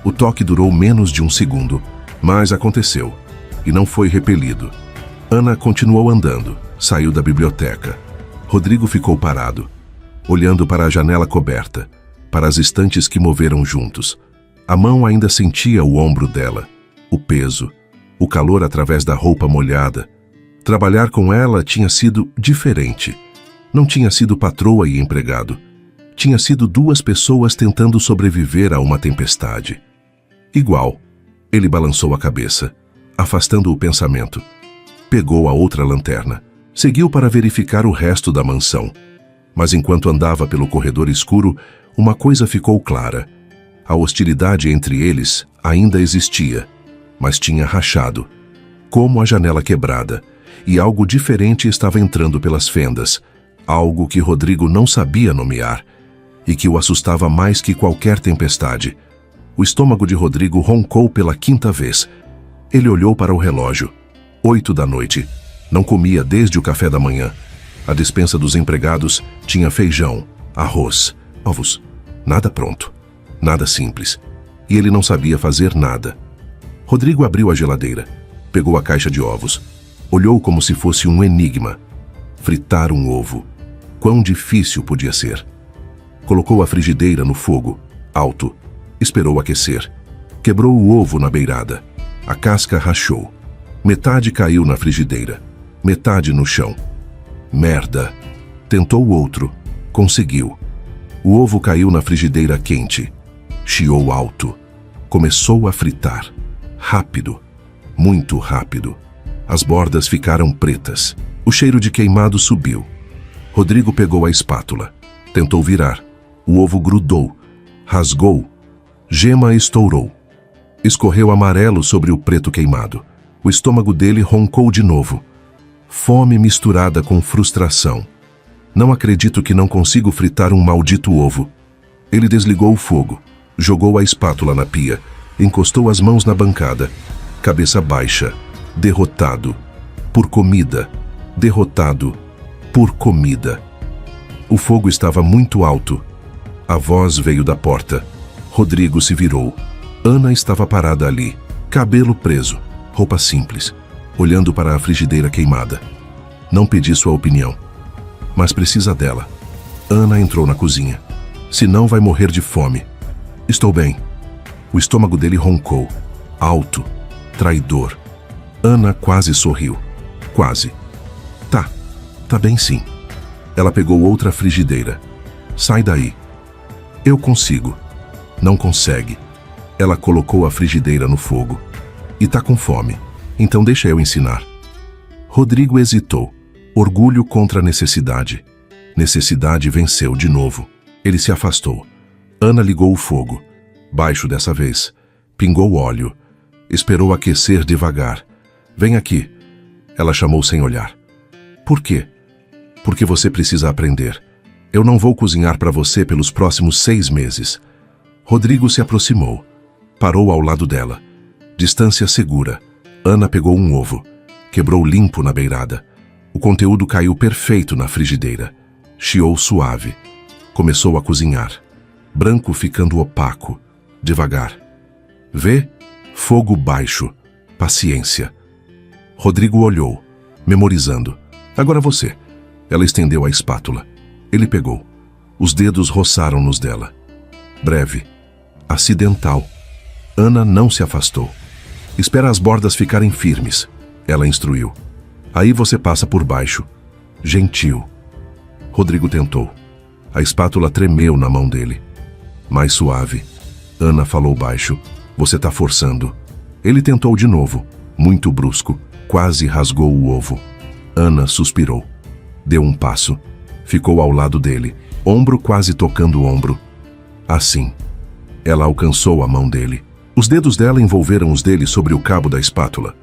O toque durou menos de 1 segundo, mas aconteceu. E não foi repelido. Ana continuou andando. Saiu da biblioteca. Rodrigo ficou parado, olhando para a janela coberta, para as estantes que moveram juntos. A mão ainda sentia o ombro dela, o peso, o calor através da roupa molhada. Trabalhar com ela tinha sido diferente. Não tinha sido patroa e empregado. Tinha sido 2 pessoas tentando sobreviver a uma tempestade. Igual. Ele balançou a cabeça, afastando o pensamento. Pegou a outra lanterna. Seguiu para verificar o resto da mansão. Mas enquanto andava pelo corredor escuro, uma coisa ficou clara. A hostilidade entre eles ainda existia, mas tinha rachado, como a janela quebrada, e algo diferente estava entrando pelas fendas, algo que Rodrigo não sabia nomear, e que o assustava mais que qualquer tempestade. O estômago de Rodrigo roncou pela 5ª vez. Ele olhou para o relógio. 8 da noite. Não comia desde o café da manhã. A despensa dos empregados tinha feijão, arroz, ovos. Nada pronto. Nada simples. E ele não sabia fazer nada. Rodrigo abriu a geladeira. Pegou a caixa de ovos. Olhou como se fosse um enigma. Fritar um ovo. Quão difícil podia ser. Colocou a frigideira no fogo, alto. Esperou aquecer. Quebrou o ovo na beirada. A casca rachou. Metade caiu na frigideira. Metade no chão. Merda. Tentou outro. Conseguiu. O ovo caiu na frigideira quente. Chiou alto. Começou a fritar. Rápido. Muito rápido. As bordas ficaram pretas. O cheiro de queimado subiu. Rodrigo pegou a espátula. Tentou virar. O ovo grudou. Rasgou. Gema estourou. Escorreu amarelo sobre o preto queimado. O estômago dele roncou de novo. Fome misturada com frustração. Não acredito que não consigo fritar um maldito ovo. Ele desligou o fogo. Jogou a espátula na pia. Encostou as mãos na bancada. Cabeça baixa. Derrotado. Por comida. Derrotado. Por comida. O fogo estava muito alto. A voz veio da porta. Rodrigo se virou. Ana estava parada ali. Cabelo preso. Roupa simples. olhando para a frigideira queimada. Não pedi sua opinião, mas precisa dela. Ana entrou na cozinha. Senão vai morrer de fome. Estou bem. O estômago dele roncou. Alto. Traidor. Ana quase sorriu. Quase. Tá bem sim. Ela pegou outra frigideira. Sai daí. Eu consigo. Não consegue. Ela colocou a frigideira no fogo. E tá com fome. Então deixa eu ensinar. Rodrigo hesitou. Orgulho contra necessidade. Necessidade venceu de novo. Ele se afastou. Ana ligou o fogo. Baixo dessa vez. Pingou óleo. Esperou aquecer devagar. Vem aqui. Ela chamou sem olhar. Por quê? Porque você precisa aprender. Eu não vou cozinhar para você pelos próximos 6 meses. Rodrigo se aproximou. Parou ao lado dela. Distância segura. Ana pegou um ovo. Quebrou limpo na beirada. O conteúdo caiu perfeito na frigideira. Chiou suave. Começou a cozinhar. Branco ficando opaco. Devagar. Vê? Fogo baixo. Paciência. Rodrigo olhou, memorizando. Agora você. Ela estendeu a espátula. Ele pegou. Os dedos roçaram nos dela. Breve. Acidental. Ana não se afastou. Espera as bordas ficarem firmes. Ela instruiu. Aí você passa por baixo. Gentil. Rodrigo tentou. A espátula tremeu na mão dele. Mais suave. Ana falou baixo. Você tá forçando. Ele tentou de novo. Muito brusco. Quase rasgou o ovo. Ana suspirou. Deu um passo. Ficou ao lado dele. Ombro quase tocando o ombro. Assim. Ela alcançou a mão dele. Os dedos dela envolveram os dele sobre o cabo da espátula.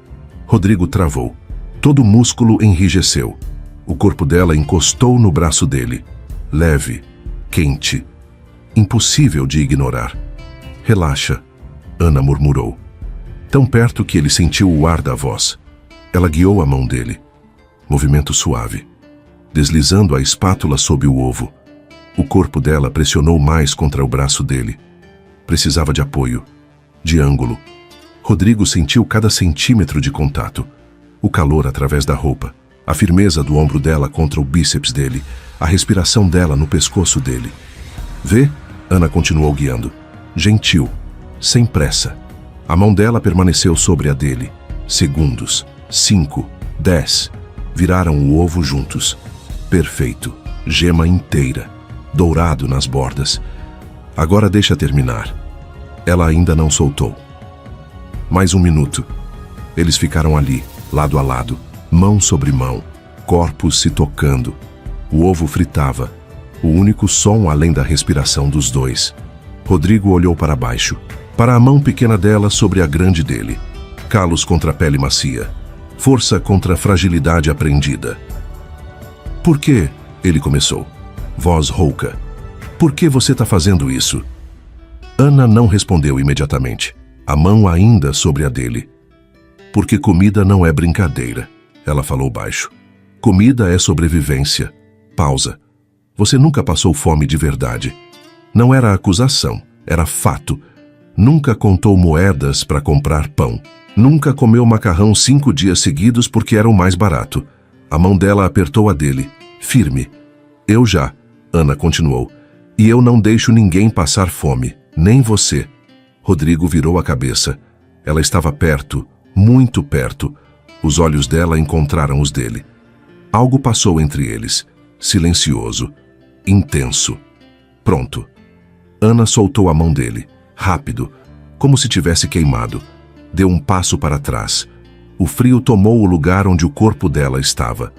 Rodrigo travou. Todo o músculo enrijeceu. O corpo dela encostou no braço dele. Leve. Quente. Impossível de ignorar. Relaxa. Ana murmurou. Tão perto que ele sentiu o ar da voz. Ela guiou a mão dele. Movimento suave. Deslizando a espátula sob o ovo. O corpo dela pressionou mais contra o braço dele. Precisava de apoio. De ângulo. Rodrigo sentiu cada centímetro de contato. O calor através da roupa. A firmeza do ombro dela contra o bíceps dele. A respiração dela no pescoço dele. Vê? Ana continuou guiando. Gentil. Sem pressa. A mão dela permaneceu sobre a dele. Segundos. 5. 10. Viraram o ovo juntos. Perfeito. Gema inteira. Dourado nas bordas. Agora deixa terminar. Ela ainda não soltou. Mais 1 minuto. Eles ficaram ali, lado a lado, mão sobre mão, corpos se tocando. O ovo fritava. O único som além da respiração dos dois. Rodrigo olhou para baixo, para a mão pequena dela sobre a grande dele. Calos contra a pele macia. Força contra a fragilidade aprendida. Por quê? Ele começou. Voz rouca. Por que você está fazendo isso? Ana não respondeu imediatamente. A mão ainda sobre a dele. Porque comida não é brincadeira. Ela falou baixo. Comida é sobrevivência. Pausa. Você nunca passou fome de verdade. Não era acusação, era fato. Nunca contou moedas para comprar pão. Nunca comeu macarrão 5 dias seguidos porque era o mais barato. A mão dela apertou a dele, firme. Eu já, Ana continuou. E eu não deixo ninguém passar fome, nem você. Rodrigo virou a cabeça. Ela estava perto, muito perto. Os olhos dela encontraram os dele. Algo passou entre eles, silencioso, intenso. Pronto. Ana soltou a mão dele, rápido, como se tivesse queimado. Deu um passo para trás. O frio tomou o lugar onde o corpo dela estava.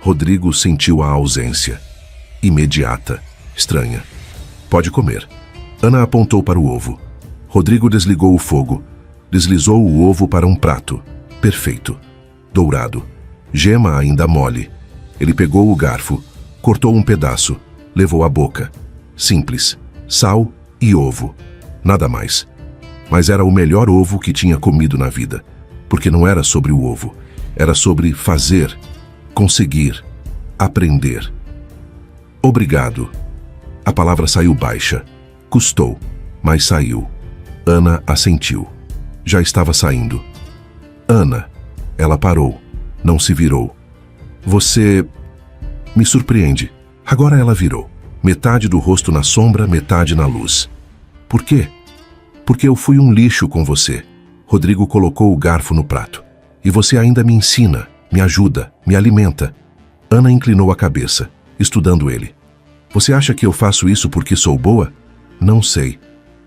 Rodrigo sentiu a ausência. Imediata, estranha. Pode comer. Ana apontou para o ovo. Rodrigo desligou o fogo. Deslizou o ovo para um prato. Perfeito. Dourado. Gema ainda mole. Ele pegou o garfo, cortou um pedaço, levou à boca. Simples. Sal e ovo. Nada mais. Mas era o melhor ovo que tinha comido na vida. Porque não era sobre o ovo. Era sobre fazer, conseguir, aprender. Obrigado. A palavra saiu baixa. Custou, mas saiu. Ana assentiu. Já estava saindo. Ana. Ela parou, Não se virou. Você me surpreende. Agora ela virou. Metade do rosto na sombra, metade na luz. Por quê? Porque eu fui um lixo com você. Rodrigo colocou o garfo no prato. E você ainda me ensina, me ajuda, me alimenta. Ana inclinou a cabeça, estudando ele. Você acha que eu faço isso porque sou boa? Não sei.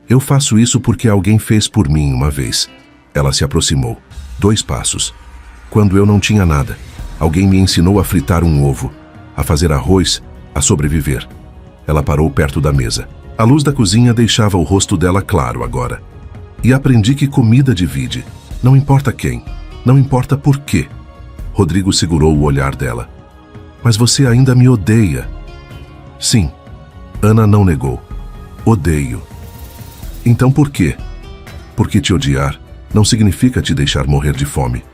Eu faço isso porque alguém fez por mim uma vez. Ela se aproximou. 2 passos. Quando eu não tinha nada, alguém me ensinou a fritar um ovo, a fazer arroz, a sobreviver. Ela parou perto da mesa. A luz da cozinha deixava o rosto dela claro agora. E aprendi que comida divide. Não importa quem, não importa por quê. Rodrigo segurou o olhar dela. Mas você ainda me odeia. Sim. Ana não negou. Odeio. Então por quê? Porque te odiar não significa te deixar morrer de fome.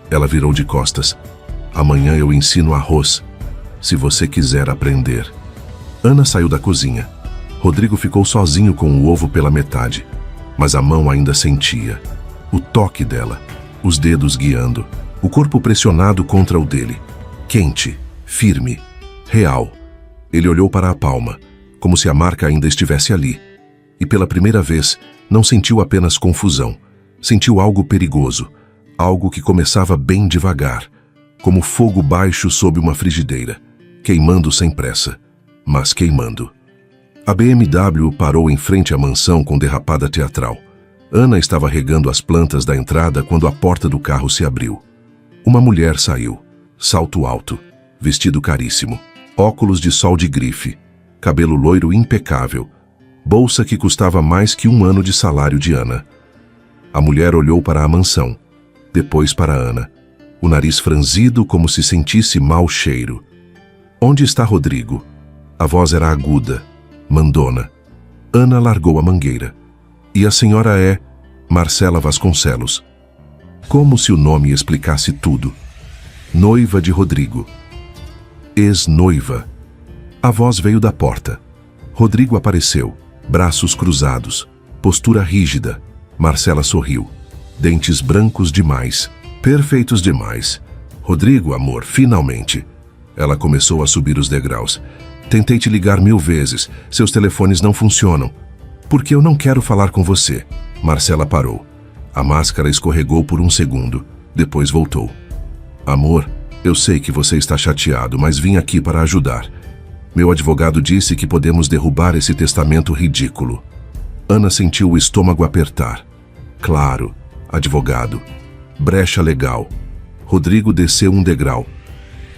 Ela virou de costas. Amanhã eu ensino arroz, se você quiser aprender. Ana saiu da cozinha. Rodrigo ficou sozinho com o ovo pela metade, mas a mão ainda sentia. O toque dela, os dedos guiando, o corpo pressionado contra o dele. Quente, firme, real. Ele olhou para a palma, como se a marca ainda estivesse ali. E pela primeira vez, não sentiu apenas confusão. Sentiu algo perigoso, algo que começava bem devagar, como fogo baixo sob uma frigideira, queimando sem pressa, mas queimando. A BMW parou em frente à mansão com derrapada teatral. Ana estava regando as plantas da entrada quando a porta do carro se abriu. Uma mulher saiu, salto alto, vestido caríssimo, óculos de sol de grife, cabelo loiro impecável, bolsa que custava mais que 1 ano de salário de Ana. A mulher olhou para a mansão, depois para Ana, o nariz franzido como se sentisse mau cheiro. Onde está Rodrigo? A voz era aguda, mandona. Ana largou a mangueira. E a senhora é Marcela Vasconcelos. Como se o nome explicasse tudo. Noiva de Rodrigo. Ex-noiva. A voz veio da porta. Rodrigo apareceu, braços cruzados, postura rígida. Marcela sorriu. Dentes brancos demais, perfeitos demais. Rodrigo, amor, finalmente. Ela começou a subir os degraus. Tentei te ligar 1000 vezes, seus telefones não funcionam. Porque eu não quero falar com você. Marcela parou. A máscara escorregou por 1 segundo, depois voltou. Amor, eu sei que você está chateado, mas vim aqui para ajudar. Meu advogado disse que podemos derrubar esse testamento ridículo. Ana sentiu o estômago apertar. Claro, advogado. Brecha legal. Rodrigo desceu um degrau.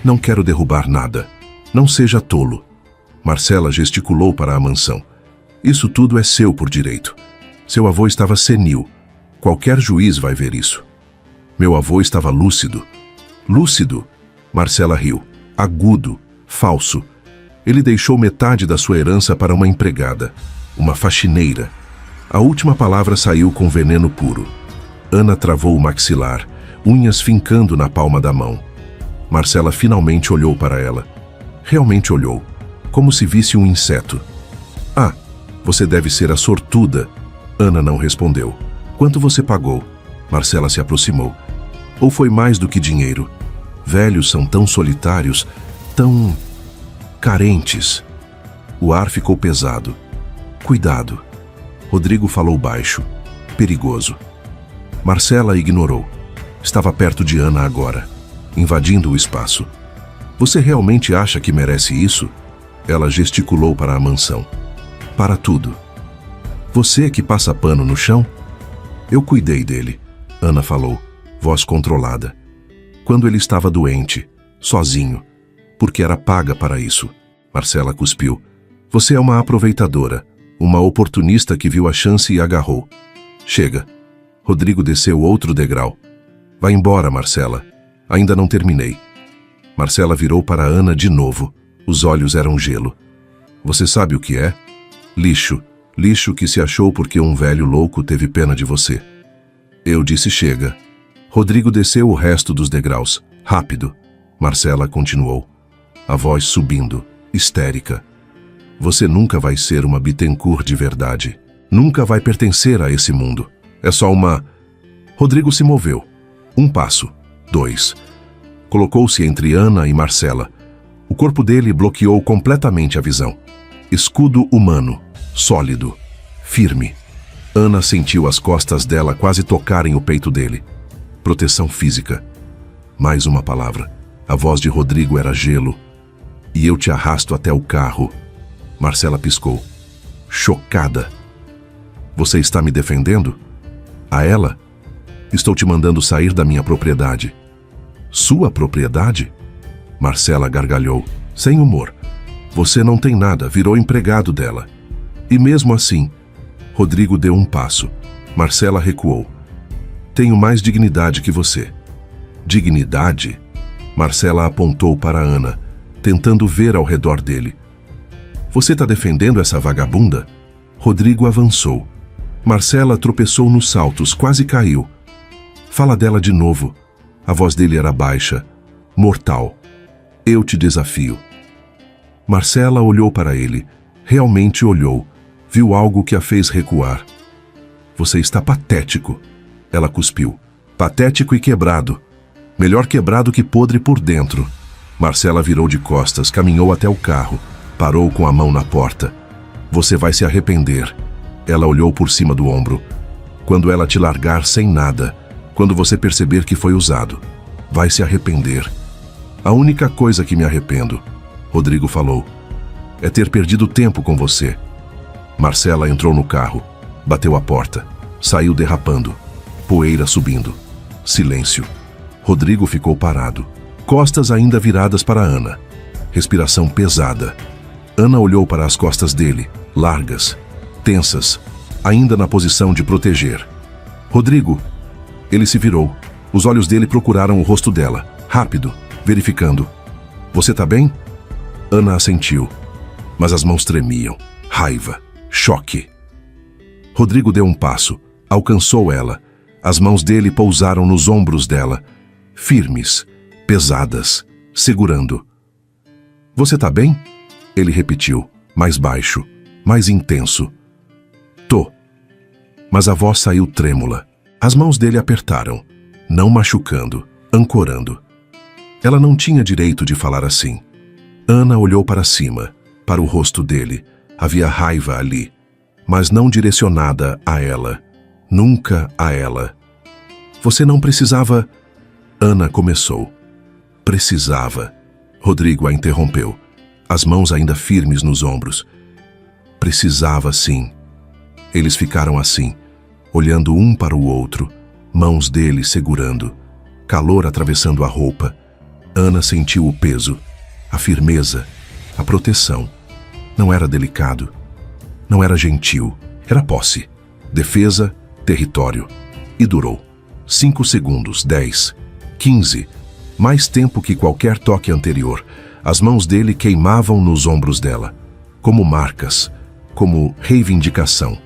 Não quero derrubar nada. Não seja tolo. Marcela gesticulou para a mansão. Isso tudo é seu por direito. Seu avô estava senil. Qualquer juiz vai ver isso. Meu avô estava lúcido. Lúcido? Marcela riu. Agudo. Falso. Ele deixou metade da sua herança para uma empregada. Uma faxineira. A última palavra saiu com veneno puro. Ana travou o maxilar, unhas fincando na palma da mão. Marcela finalmente olhou para ela. Realmente olhou, como se visse um inseto. Ah, você deve ser a sortuda. Ana não respondeu. Quanto você pagou? Marcela se aproximou. Ou foi mais do que dinheiro? Velhos são tão solitários, tão carentes. O ar ficou pesado. Cuidado. Rodrigo falou baixo. Perigoso. Marcela ignorou. Estava perto de Ana agora, invadindo o espaço. Você realmente acha que merece isso? Ela gesticulou para a mansão. Para tudo. Você que passa pano no chão? Eu cuidei dele, Ana falou, voz controlada. Quando ele estava doente, sozinho, porque era paga para isso. Marcela cuspiu. Você é uma aproveitadora, uma oportunista que viu a chance e agarrou. Chega. Rodrigo desceu outro degrau. Vai embora, Marcela. Ainda não terminei. Marcela virou para Ana de novo. Os olhos eram gelo. Você sabe o que é? Lixo. Lixo que se achou porque um velho louco teve pena de você. Eu disse chega. Rodrigo desceu o resto dos degraus. Rápido. Marcela continuou. A voz subindo, histérica. Você nunca vai ser uma Bittencourt de verdade. Nunca vai pertencer a esse mundo. É só uma... Rodrigo se moveu. 1 passo. 2. Colocou-se entre Ana e Marcela. O corpo dele bloqueou completamente a visão. Escudo humano, sólido, firme. Ana sentiu as costas dela quase tocarem o peito dele. Proteção física. Mais uma palavra. A voz de Rodrigo era gelo. E eu te arrasto até o carro. Marcela piscou. Chocada. Você está me defendendo? A ela? Estou te mandando sair da minha propriedade. Sua propriedade? Marcela gargalhou, sem humor. Você não tem nada, virou empregado dela. E mesmo assim, Rodrigo deu um passo. Marcela recuou. Tenho mais dignidade que você. Dignidade? Marcela apontou para Ana, tentando ver ao redor dele. Você está defendendo essa vagabunda? Rodrigo avançou. Marcela tropeçou nos saltos, quase caiu. Fala dela de novo. A voz dele era baixa, mortal. Eu te desafio. Marcela olhou para ele. Realmente olhou. Viu algo que a fez recuar. Você está patético. Ela cuspiu. Patético e quebrado. Melhor quebrado que podre por dentro. Marcela virou de costas, caminhou até o carro. Parou com a mão na porta. Você vai se arrepender. Ela olhou por cima do ombro. Quando ela te largar sem nada, quando você perceber que foi usado, vai se arrepender. A única coisa que me arrependo, Rodrigo falou, é ter perdido tempo com você. Marcela entrou no carro, bateu a porta, saiu derrapando, poeira subindo. Silêncio. Rodrigo ficou parado, costas ainda viradas para Ana. Respiração pesada. Ana olhou para as costas dele, largas, tensas, ainda na posição de proteger. Rodrigo! Ele se virou. Os olhos dele procuraram o rosto dela, rápido, verificando. Você tá bem? Ana assentiu, mas as mãos tremiam. Raiva, choque. Rodrigo deu um passo, alcançou ela. As mãos dele pousaram nos ombros dela, firmes, pesadas, segurando. Você tá bem? Ele repetiu, mais baixo, mais intenso. Tô. Mas a voz saiu trêmula. As mãos dele apertaram, não machucando, ancorando. Ela não tinha direito de falar assim. Ana olhou para cima, para o rosto dele. Havia raiva ali, mas não direcionada a ela. Nunca a ela. Você não precisava... Ana começou. Precisava. Rodrigo a interrompeu, as mãos ainda firmes nos ombros. Precisava sim. Eles ficaram assim, olhando um para o outro, mãos dele segurando, calor atravessando a roupa. Ana sentiu o peso, a firmeza, a proteção. Não era delicado, não era gentil, era posse, defesa, território. E durou. 5 segundos, 10, 15, mais tempo que qualquer toque anterior. As mãos dele queimavam nos ombros dela, como marcas, como reivindicação.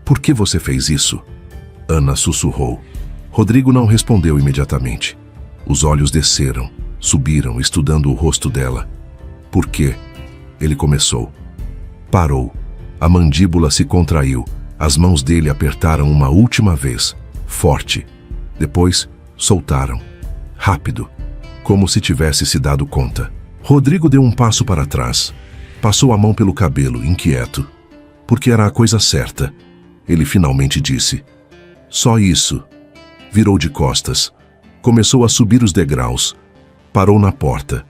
Por que você fez isso? Ana sussurrou. Rodrigo não respondeu imediatamente. Os olhos desceram, subiram, estudando o rosto dela. Por quê? Ele começou. Parou. A mandíbula se contraiu. As mãos dele apertaram uma última vez, forte. Depois, soltaram. Rápido, como se tivesse se dado conta. Rodrigo deu um passo para trás. Passou a mão pelo cabelo, inquieto. Porque era a coisa certa. Ele finalmente disse. Só isso. Virou de costas. Começou a subir os degraus. Parou na porta.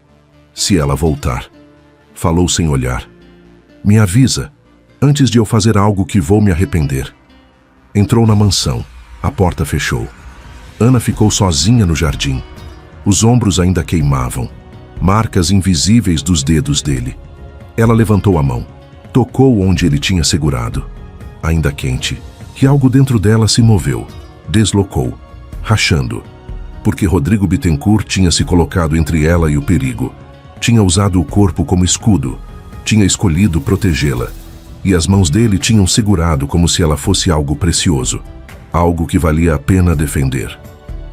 Se ela voltar. Falou sem olhar. Me avisa, antes de eu fazer algo que vou me arrepender. Entrou na mansão. A porta fechou. Ana ficou sozinha no jardim. Os ombros ainda queimavam. Marcas invisíveis dos dedos dele. Ela levantou a mão. Tocou onde ele tinha segurado. Ainda quente. E algo dentro dela se moveu. Deslocou. Rachando. Porque Rodrigo Bittencourt tinha se colocado entre ela e o perigo. Tinha usado o corpo como escudo. Tinha escolhido protegê-la. E as mãos dele tinham segurado como se ela fosse algo precioso. Algo que valia a pena defender.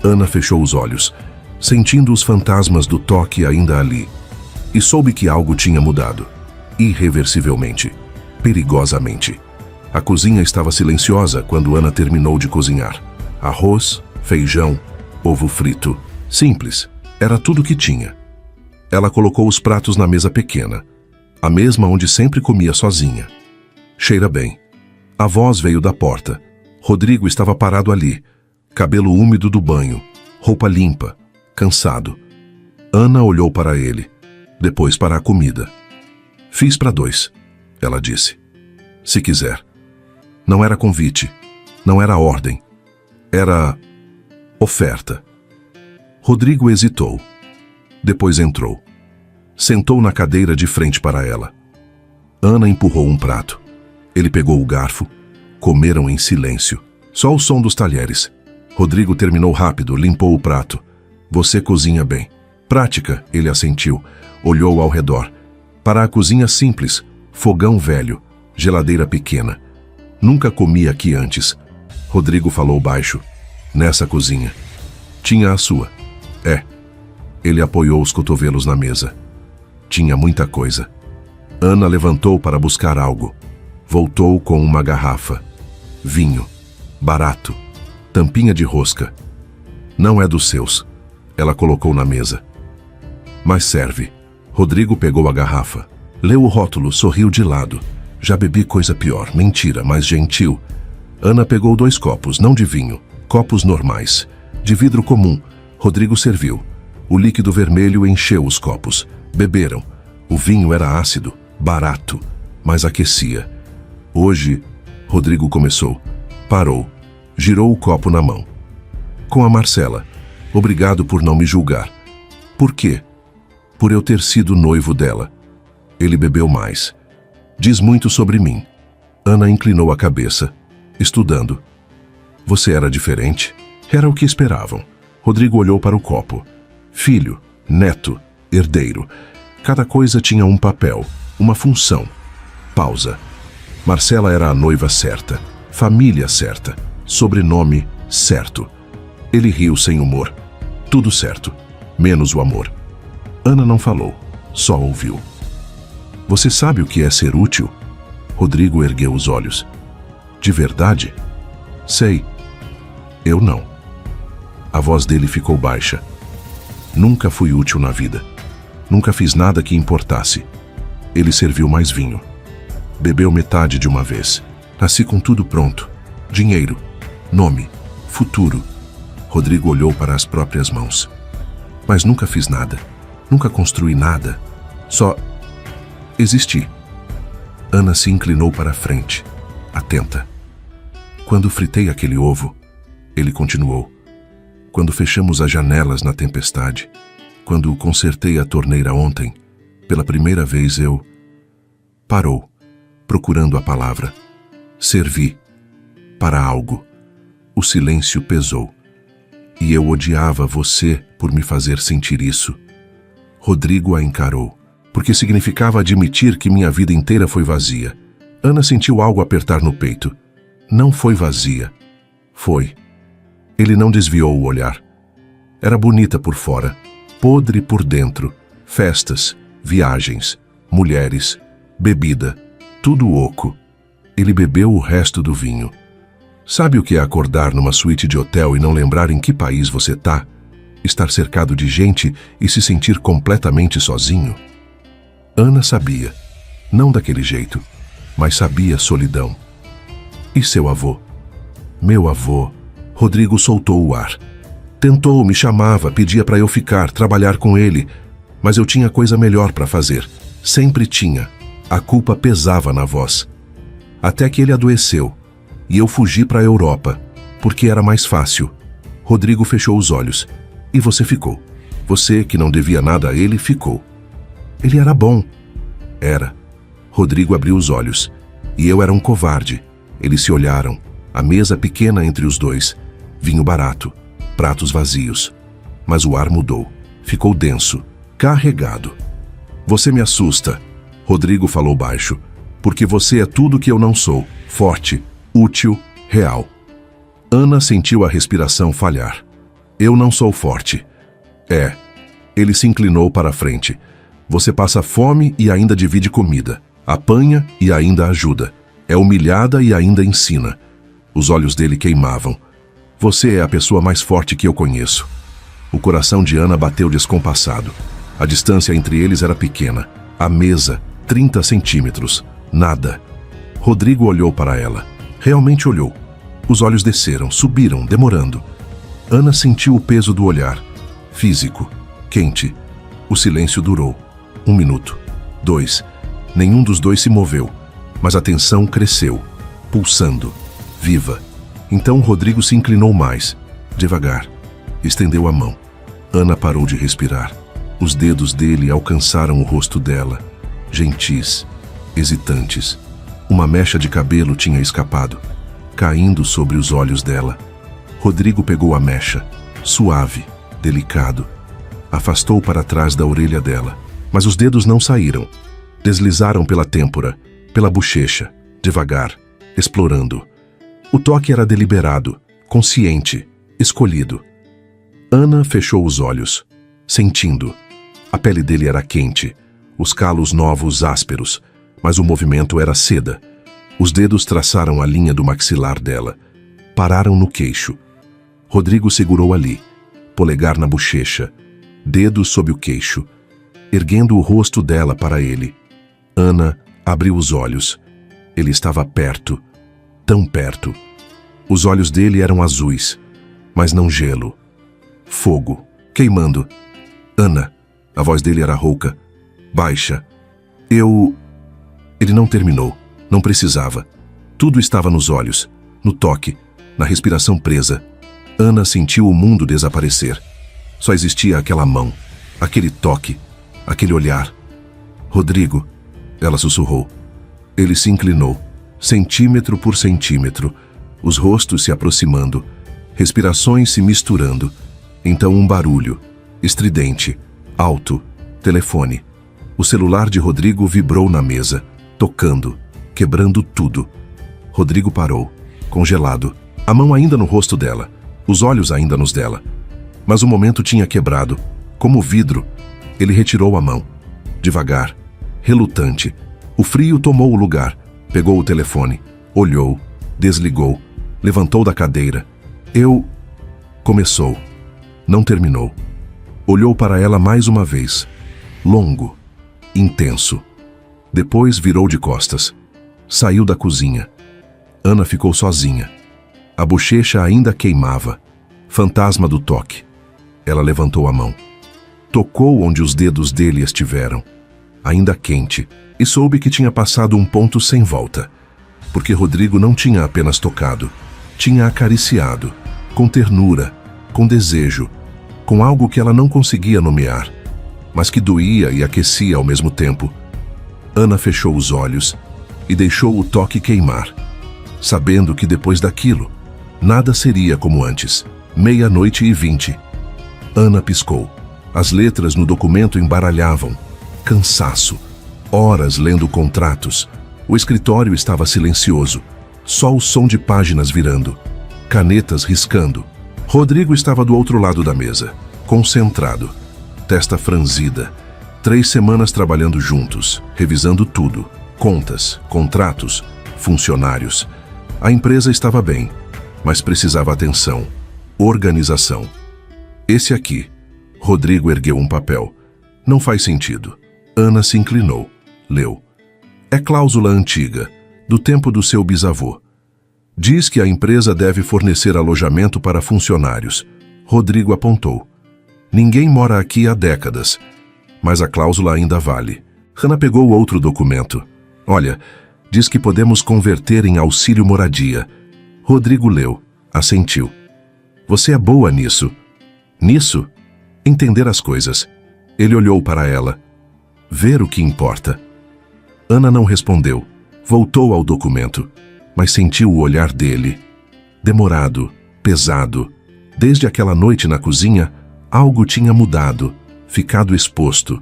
Ana fechou os olhos, sentindo os fantasmas do toque ainda ali. E soube que algo tinha mudado. Irreversivelmente. Perigosamente. A cozinha estava silenciosa quando Ana terminou de cozinhar. Arroz, feijão, ovo frito. Simples, Era tudo o que tinha. Ela colocou os pratos na mesa pequena, a mesma onde sempre comia sozinha. Cheira bem. A voz veio da porta. Rodrigo estava parado ali, cabelo úmido do banho, roupa limpa, cansado. Ana olhou para ele, depois para a comida. Fiz para 2, ela disse. Se quiser. Não era convite, não era ordem. Era oferta. Rodrigo hesitou. Depois entrou. Sentou na cadeira de frente para ela. Ana empurrou um prato. Ele pegou o garfo. Comeram em silêncio. Só o som dos talheres. Rodrigo terminou rápido, limpou o prato. Você cozinha bem. Prática, ele assentiu. Olhou ao redor. Para a cozinha simples, fogão velho, geladeira pequena. Nunca comi aqui antes. Rodrigo falou baixo. Nessa cozinha. Tinha a sua. É. Ele apoiou os cotovelos na mesa. Tinha muita coisa. Ana levantou para buscar algo. Voltou com uma garrafa. Vinho. Barato. Tampinha de rosca. Não é dos seus. Ela colocou na mesa. Mas serve. Rodrigo pegou a garrafa. Leu o rótulo, sorriu de lado. Já bebi coisa pior. Mentira, mas gentil. Ana pegou 2 copos, não de vinho. Copos normais. De vidro comum. Rodrigo serviu. O líquido vermelho encheu os copos. Beberam. O vinho era ácido, barato, mas aquecia. Hoje, Rodrigo começou. Parou. Girou o copo na mão. Com a Marcela. Obrigado por não me julgar. Por quê? Por eu ter sido noivo dela. Ele bebeu mais. Diz muito sobre mim. Ana inclinou a cabeça, estudando. Você era diferente? Era o que esperavam. Rodrigo olhou para o copo. Filho, neto, herdeiro. Cada coisa tinha um papel, uma função. Pausa. Marcela era a noiva certa, família certa, sobrenome certo. Ele riu sem humor. Tudo certo, menos o amor. Ana não falou, só ouviu. Você sabe o que é ser útil? Rodrigo ergueu os olhos. De verdade? Sei. Eu não. A voz dele ficou baixa. Nunca fui útil na vida. Nunca fiz nada que importasse. Ele serviu mais vinho. Bebeu metade de uma vez. Nasci com tudo pronto. Dinheiro, nome, futuro. Rodrigo olhou para as próprias mãos. Mas nunca fiz nada. Nunca construí nada. Só existi. Ana se inclinou para a frente, atenta. Quando fritei aquele ovo, ele continuou. Quando fechamos as janelas na tempestade, quando consertei a torneira ontem, pela primeira vez eu... Parou, procurando a palavra. Servi. Para algo. O silêncio pesou. E eu odiava você por me fazer sentir isso. Rodrigo a encarou, porque significava admitir que minha vida inteira foi vazia. Ana sentiu algo apertar no peito. Não foi vazia. Foi. Ele não desviou o olhar. Era bonita por fora, podre por dentro. Festas, viagens, mulheres, bebida, tudo oco. Ele bebeu o resto do vinho. Sabe o que é acordar numa suíte de hotel e não lembrar em que país você tá? Estar cercado de gente e se sentir completamente sozinho? Ana sabia. Não daquele jeito, mas sabia solidão. E seu avô? Meu avô. Rodrigo soltou o ar. Tentou, me chamava, pedia para eu ficar, trabalhar com ele. Mas eu tinha coisa melhor para fazer. Sempre tinha. A culpa pesava na voz. Até que ele adoeceu. E eu fugi para a Europa, porque era mais fácil. Rodrigo fechou os olhos. E você ficou. Você, que não devia nada a ele, ficou. Ele era bom. Era. Rodrigo abriu os olhos. E eu era um covarde. Eles se olharam. A mesa pequena entre os dois. Vinho barato. Pratos vazios. Mas o ar mudou. Ficou denso. Carregado. Você me assusta. Rodrigo falou baixo. Porque você é tudo que eu não sou. Forte. Útil. Real. Ana sentiu a respiração falhar. Eu não sou forte. É. Ele se inclinou para a frente. Você passa fome e ainda divide comida. Apanha e ainda ajuda. É humilhada e ainda ensina. Os olhos dele queimavam. Você é a pessoa mais forte que eu conheço. O coração de Ana bateu descompassado. A distância entre eles era pequena. A mesa, 30 centímetros. Nada. Rodrigo olhou para ela. Realmente olhou. Os olhos desceram, subiram, demorando. Ana sentiu o peso do olhar. Físico, quente. O silêncio durou. 1 minuto. 2. Nenhum dos dois se moveu. Mas a tensão cresceu. Pulsando. Viva. Então Rodrigo se inclinou mais. Devagar. Estendeu a mão. Ana parou de respirar. Os dedos dele alcançaram o rosto dela. Gentis. Hesitantes. Uma mecha de cabelo tinha escapado, caindo sobre os olhos dela. Rodrigo pegou a mecha, suave, delicado. Afastou para trás da orelha dela, mas os dedos não saíram. Deslizaram pela têmpora, pela bochecha, devagar, explorando. O toque era deliberado, consciente, escolhido. Ana fechou os olhos, sentindo. A pele dele era quente, os calos novos ásperos, mas o movimento era seda. Os dedos traçaram a linha do maxilar dela. Pararam no queixo. Rodrigo segurou ali, polegar na bochecha, dedos sob o queixo, erguendo o rosto dela para ele. Ana abriu os olhos. Ele estava perto, tão perto. Os olhos dele eram azuis, mas não gelo. Fogo, queimando. Ana, a voz dele era rouca, baixa. Ele não terminou, não precisava. Tudo estava nos olhos, no toque, na respiração presa. Ana sentiu o mundo desaparecer. Só existia aquela mão, aquele toque, aquele olhar. Rodrigo, ela sussurrou. Ele se inclinou, centímetro por centímetro, os rostos se aproximando, respirações se misturando. Então um barulho, estridente, alto, telefone. O celular de Rodrigo vibrou na mesa, tocando, quebrando tudo. Rodrigo parou, congelado, a mão ainda no rosto dela, os olhos ainda nos dela. Mas o momento tinha quebrado, como vidro. Ele retirou a mão, devagar, relutante. O frio tomou o lugar, pegou o telefone, olhou, desligou, levantou da cadeira. Começou. Não terminou. Olhou para ela mais uma vez, longo, intenso. Depois virou de costas. Saiu da cozinha. Ana ficou sozinha. A bochecha ainda queimava. Fantasma do toque. Ela levantou a mão. Tocou onde os dedos dele estiveram, ainda quente, e soube que tinha passado um ponto sem volta. Porque Rodrigo não tinha apenas tocado, tinha acariciado, com ternura, com desejo, com algo que ela não conseguia nomear, mas que doía e aquecia ao mesmo tempo. Ana fechou os olhos e deixou o toque queimar, sabendo que depois daquilo, nada seria como antes. 00:20. Ana piscou. As letras no documento embaralhavam. Cansaço. Horas lendo contratos. O escritório estava silencioso. Só o som de páginas virando. Canetas riscando. Rodrigo estava do outro lado da mesa, concentrado. Testa franzida. 3 semanas trabalhando juntos, revisando tudo. Contas, contratos, funcionários. A empresa estava bem, mas precisava atenção, organização. Esse aqui. Rodrigo ergueu um papel. Não faz sentido. Ana se inclinou. Leu. É cláusula antiga, do tempo do seu bisavô. Diz que a empresa deve fornecer alojamento para funcionários. Rodrigo apontou. Ninguém mora aqui há décadas, mas a cláusula ainda vale. Ana pegou outro documento. Olha, diz que podemos converter em auxílio moradia. Rodrigo leu, assentiu. Você é boa nisso. Nisso? Entender as coisas. Ele olhou para ela. Ver o que importa. Ana não respondeu. Voltou ao documento, mas sentiu o olhar dele. Demorado, pesado. Desde aquela noite na cozinha, algo tinha mudado, ficado exposto.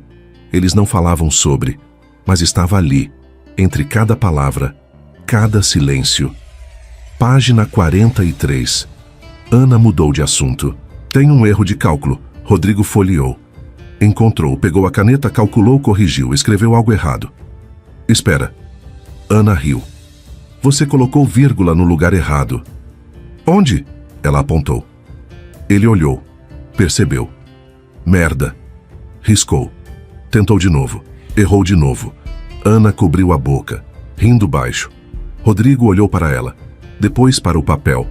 Eles não falavam sobre, mas estava ali, entre cada palavra, cada silêncio. Página 43. Ana mudou de assunto. Tem um erro de cálculo. Rodrigo folheou. Encontrou, pegou a caneta, calculou, corrigiu, escreveu algo errado. Espera. Ana riu. Você colocou vírgula no lugar errado. Onde? Ela apontou. Ele olhou. Percebeu. Merda. Riscou. Tentou de novo. Errou de novo. Ana cobriu a boca, rindo baixo. Rodrigo olhou para ela, depois para o papel,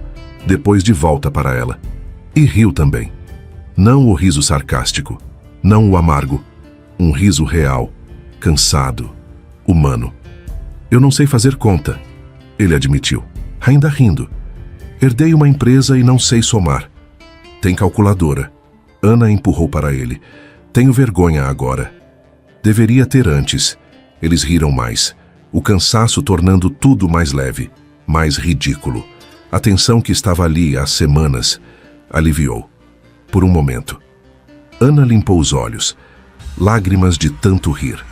depois de volta para ela. E riu também. Não o riso sarcástico, não o amargo. Um riso real, cansado, humano. Eu não sei fazer conta, ele admitiu, ainda rindo. Herdei uma empresa e não sei somar. Tem calculadora. Ana empurrou para ele. Tenho vergonha agora. Deveria ter antes. Eles riram mais. O cansaço tornando tudo mais leve, mais ridículo. A tensão que estava ali há semanas aliviou. Por um momento. Ana limpou os olhos. Lágrimas de tanto rir.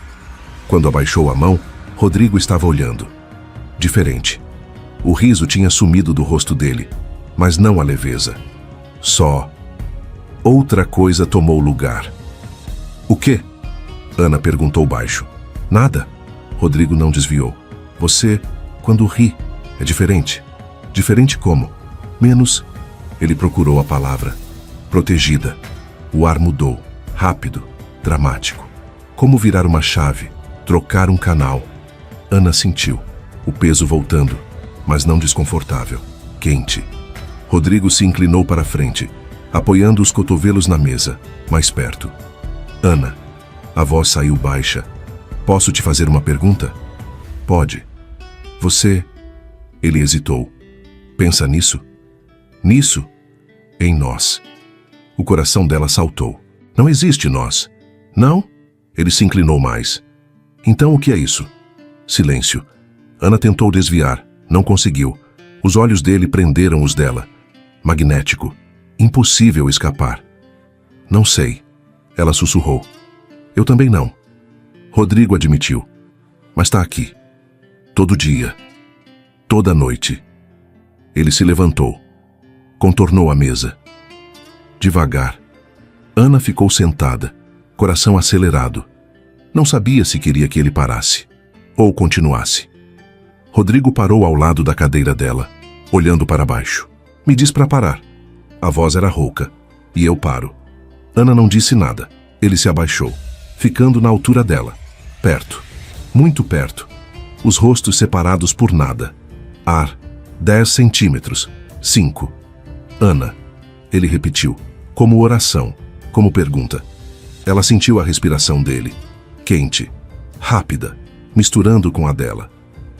Quando abaixou a mão, Rodrigo estava olhando. Diferente. O riso tinha sumido do rosto dele, mas não a leveza. Só. Outra coisa tomou lugar. O quê? Ana perguntou baixo. Nada. Rodrigo não desviou. Você, quando ri, é diferente. Diferente como? Menos. Ele procurou a palavra. Protegida. O ar mudou. Rápido. Dramático. Como virar uma chave. Trocar um canal. Ana sentiu. O peso voltando, mas não desconfortável. Quente. Rodrigo se inclinou para a frente, apoiando os cotovelos na mesa, mais perto. Ana. A voz saiu baixa. Posso te fazer uma pergunta? Pode. Você... Ele hesitou. Pensa nisso? Nisso? Em nós. O coração dela saltou. Não existe nós. Não? Ele se inclinou mais. Então o que é isso? Silêncio. Ana tentou desviar. Não conseguiu. Os olhos dele prenderam os dela. Magnético. Impossível escapar. Não sei. Ela sussurrou. Eu também não. Rodrigo admitiu. Mas está aqui. Todo dia. Toda noite. Ele se levantou. Contornou a mesa. Devagar. Ana ficou sentada, coração acelerado. Não sabia se queria que ele parasse ou continuasse. Rodrigo parou ao lado da cadeira dela, olhando para baixo. Me diz para parar. A voz era rouca. E eu paro. Ana não disse nada. Ele se abaixou, ficando na altura dela. Perto. Muito perto. Os rostos separados por nada. Ar. 10 centímetros. 5. Ana. Ele repetiu, como oração, como pergunta. Ela sentiu a respiração dele. Quente. Rápida. Misturando com a dela.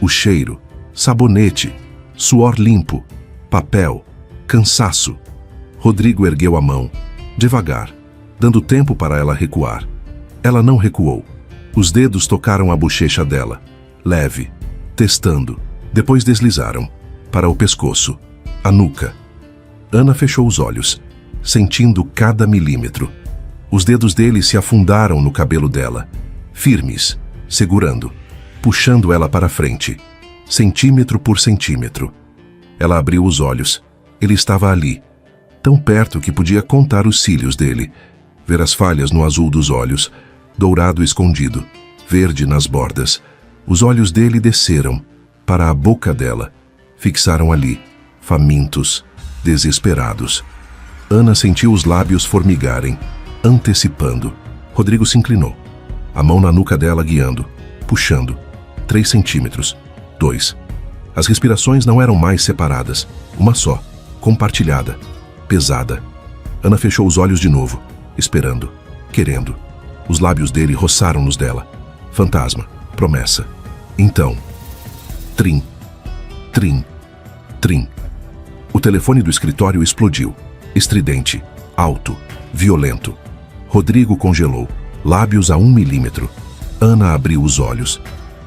O cheiro. Sabonete. Suor limpo. Papel. Cansaço. Rodrigo ergueu a mão. Devagar. Dando tempo para ela recuar. Ela não recuou. Os dedos tocaram a bochecha dela. Leve. Testando. Depois deslizaram. Para o pescoço. A nuca. Ana fechou os olhos, sentindo cada milímetro. Os dedos dele se afundaram no cabelo dela, firmes, segurando, puxando ela para frente, centímetro por centímetro. Ela abriu os olhos. Ele estava ali, tão perto que podia contar os cílios dele, ver as falhas no azul dos olhos, dourado escondido, verde nas bordas. Os olhos dele desceram para a boca dela, fixaram ali, famintos, desesperados. Ana sentiu os lábios formigarem, antecipando. Rodrigo se inclinou, a mão na nuca dela guiando, puxando. 3 centímetros. 2. As respirações não eram mais separadas, uma só, compartilhada, pesada. Ana fechou os olhos de novo, esperando, querendo. Os lábios dele roçaram nos dela. Fantasma, promessa. Então, trim, trim, trim. O telefone do escritório explodiu, estridente, alto, violento. Rodrigo congelou, lábios a 1 milímetro. Ana abriu os olhos.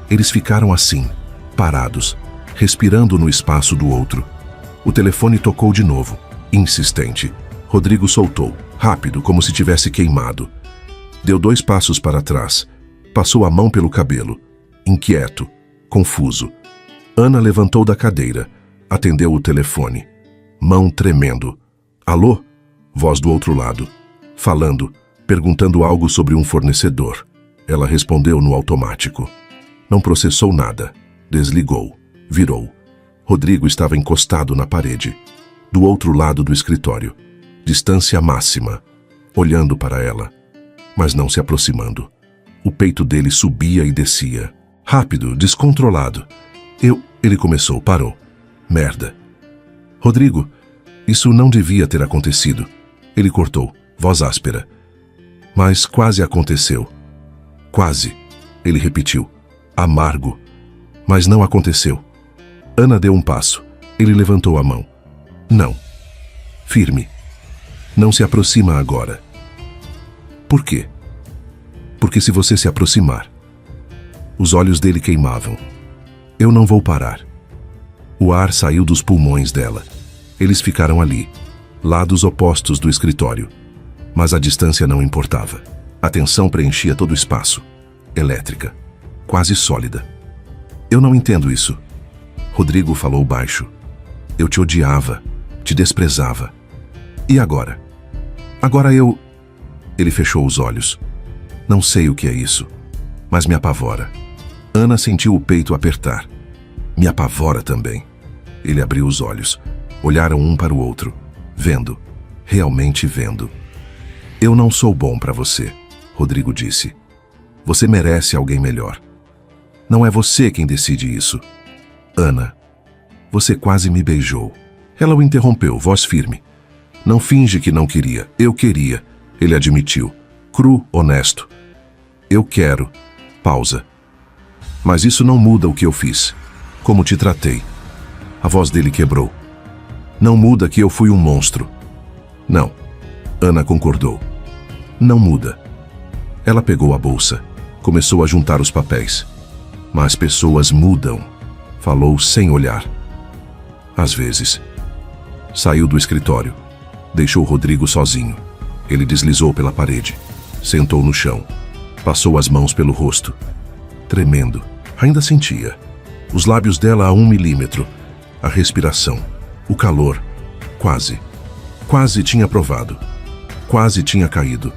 Eles ficaram assim, parados, respirando no espaço do outro. O telefone tocou de novo, insistente. Rodrigo soltou, rápido, como se tivesse queimado. Deu 2 passos para trás. Passou a mão pelo cabelo, inquieto, confuso. Ana levantou da cadeira, atendeu o telefone. Mão tremendo. Alô? Voz do outro lado. Falando, perguntando algo sobre um fornecedor. Ela respondeu no automático. Não processou nada. Desligou. Virou. Rodrigo estava encostado na parede. Do outro lado do escritório. Distância máxima. olhando para ela, mas não se aproximando. O peito dele subia e descia. Rápido, descontrolado. Ele começou, parou. Merda. Rodrigo, isso não devia ter acontecido. Ele cortou, voz áspera. Mas quase aconteceu. Quase. Ele repetiu, amargo. Mas não aconteceu. Ana deu um passo. Ele levantou a mão. Não. Firme. Não se aproxima agora. Por quê? Porque se você se aproximar... Os olhos dele queimavam. Eu não vou parar. O ar saiu dos pulmões dela. Eles ficaram ali, lados opostos do escritório. Mas a distância não importava. A tensão preenchia todo o espaço. Elétrica. Quase sólida. Eu não entendo isso. Rodrigo falou baixo. Eu te odiava. Te desprezava. E agora? Agora eu... Ele fechou os olhos. Não sei o que é isso, mas me apavora. Ana sentiu o peito apertar. Me apavora também. Ele abriu os olhos. Olharam um para o outro. Vendo. Realmente vendo. Eu não sou bom para você, Rodrigo disse. Você merece alguém melhor. Não é você quem decide isso. Ana, você quase me beijou. Ela o interrompeu, voz firme. Não finge que não queria. Eu queria. Ele admitiu. Cru, honesto. Eu quero. Pausa. Mas isso não muda o que eu fiz. Como te tratei. A voz dele quebrou. Não muda que eu fui um monstro. Não. Ana concordou. Não muda. Ela pegou a bolsa. Começou a juntar os papéis. Mas pessoas mudam. Falou sem olhar. Às vezes. Saiu do escritório. Deixou Rodrigo sozinho. Ele deslizou pela parede. Sentou no chão. Passou as mãos pelo rosto. Tremendo. Ainda sentia. Os lábios dela a 1 milímetro. A respiração. O calor. Quase. Quase tinha provado. Quase tinha caído.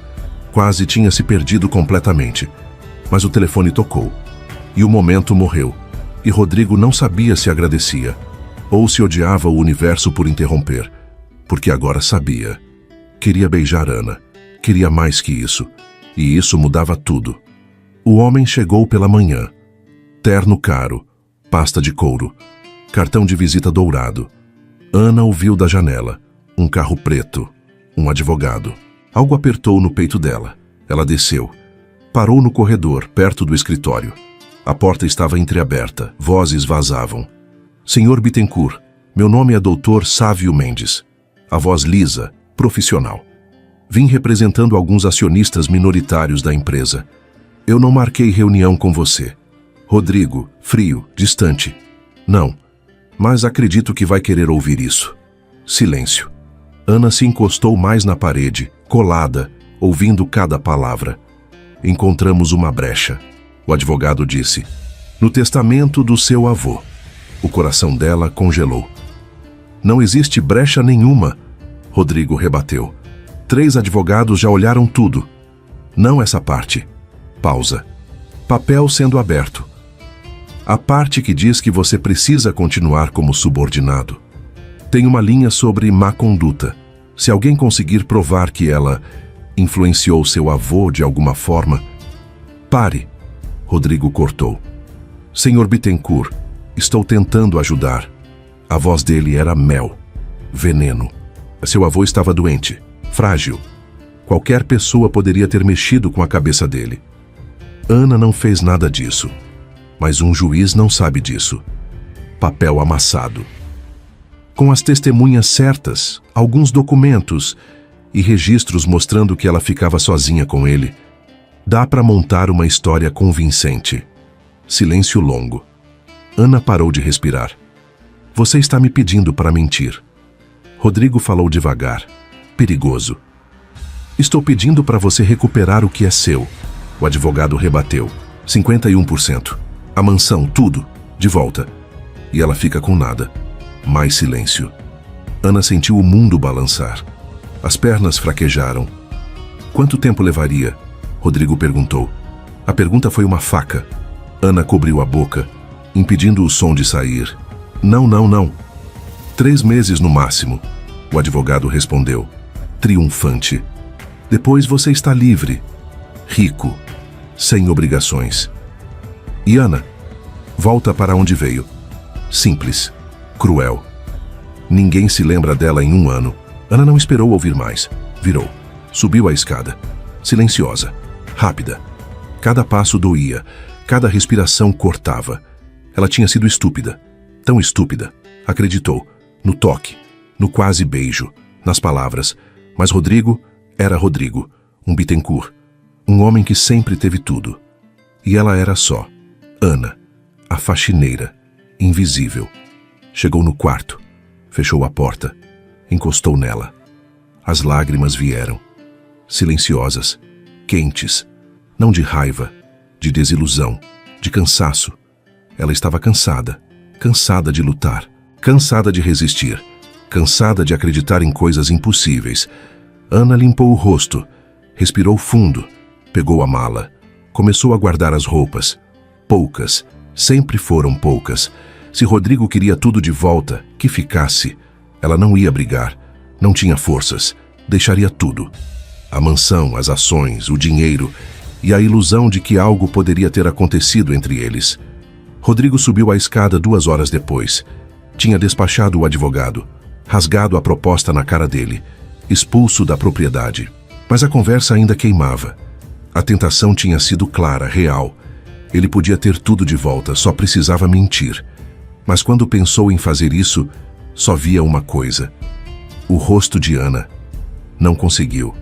Quase tinha se perdido completamente. Mas o telefone tocou. E o momento morreu. E Rodrigo não sabia se agradecia. Ou se odiava o universo por interromper. Porque agora sabia. Queria beijar Ana. Queria mais que isso. E isso mudava tudo. O homem chegou pela manhã. Terno caro. Pasta de couro. Cartão de visita dourado. Ana o viu da janela. Um carro preto. Um advogado. Algo apertou no peito dela. Ela desceu. Parou no corredor, perto do escritório. A porta estava entreaberta. Vozes vazavam. Senhor Bittencourt, meu nome é Dr. Sávio Mendes. A voz lisa, profissional. Vim representando alguns acionistas minoritários da empresa. Eu não marquei reunião com você. Rodrigo, frio, distante. Não, mas acredito que vai querer ouvir isso. Silêncio. Ana se encostou mais na parede, colada, ouvindo cada palavra. Encontramos uma brecha. O advogado disse. No testamento do seu avô. O coração dela congelou. Não existe brecha nenhuma, Rodrigo rebateu. 3 advogados já olharam tudo. Não essa parte. Pausa. Papel sendo aberto. A parte que diz que você precisa continuar como subordinado. Tem uma linha sobre má conduta. Se alguém conseguir provar que ela influenciou seu avô de alguma forma... Pare, Rodrigo cortou. Senhor Bittencourt, estou tentando ajudar. A voz dele era mel, veneno. Seu avô estava doente, frágil. Qualquer pessoa poderia ter mexido com a cabeça dele. Ana não fez nada disso. Mas um juiz não sabe disso. Papel amassado. Com as testemunhas certas, alguns documentos e registros mostrando que ela ficava sozinha com ele, dá para montar uma história convincente. Silêncio longo. Ana parou de respirar. Você está me pedindo para mentir. Rodrigo falou devagar. Perigoso. Estou pedindo para você recuperar o que é seu. O advogado rebateu. 51%. A mansão, tudo. De volta. E ela fica com nada. Mais silêncio. Ana sentiu o mundo balançar. As pernas fraquejaram. Quanto tempo levaria? Rodrigo perguntou. A pergunta foi uma faca. Ana cobriu a boca, impedindo o som de sair. Não, não, não. 3 meses no máximo. O advogado respondeu, triunfante. Depois você está livre, rico, sem obrigações. E Ana, volta para onde veio. Simples, cruel. Ninguém se lembra dela em 1 ano. Ana não esperou ouvir mais. Virou. Subiu a escada. Silenciosa. Rápida. Cada passo doía. Cada respiração cortava. Ela tinha sido estúpida. Tão estúpida. Acreditou. No toque. No quase beijo. Nas palavras. Mas Rodrigo era Rodrigo. Um Bittencourt. Um homem que sempre teve tudo. E ela era só. Ana. A faxineira. Invisível. Chegou no quarto. Fechou a porta. Encostou nela. As lágrimas vieram. Silenciosas. Quentes. Não de raiva. De desilusão. De cansaço. Ela estava cansada. Cansada de lutar. Cansada de resistir. Cansada de acreditar em coisas impossíveis. Ana limpou o rosto. Respirou fundo. Pegou a mala. Começou a guardar as roupas. Poucas. Sempre foram poucas. Se Rodrigo queria tudo de volta, que ficasse. Ela não ia brigar. Não tinha forças. Deixaria tudo. A mansão, as ações, o dinheiro e a ilusão de que algo poderia ter acontecido entre eles. Rodrigo subiu a escada 2 horas depois. Tinha despachado o advogado, rasgado a proposta na cara dele, expulso da propriedade. Mas a conversa ainda queimava. A tentação tinha sido clara, real. Ele podia ter tudo de volta, só precisava mentir. Mas quando pensou em fazer isso, só via uma coisa: o rosto de Ana. Não conseguiu.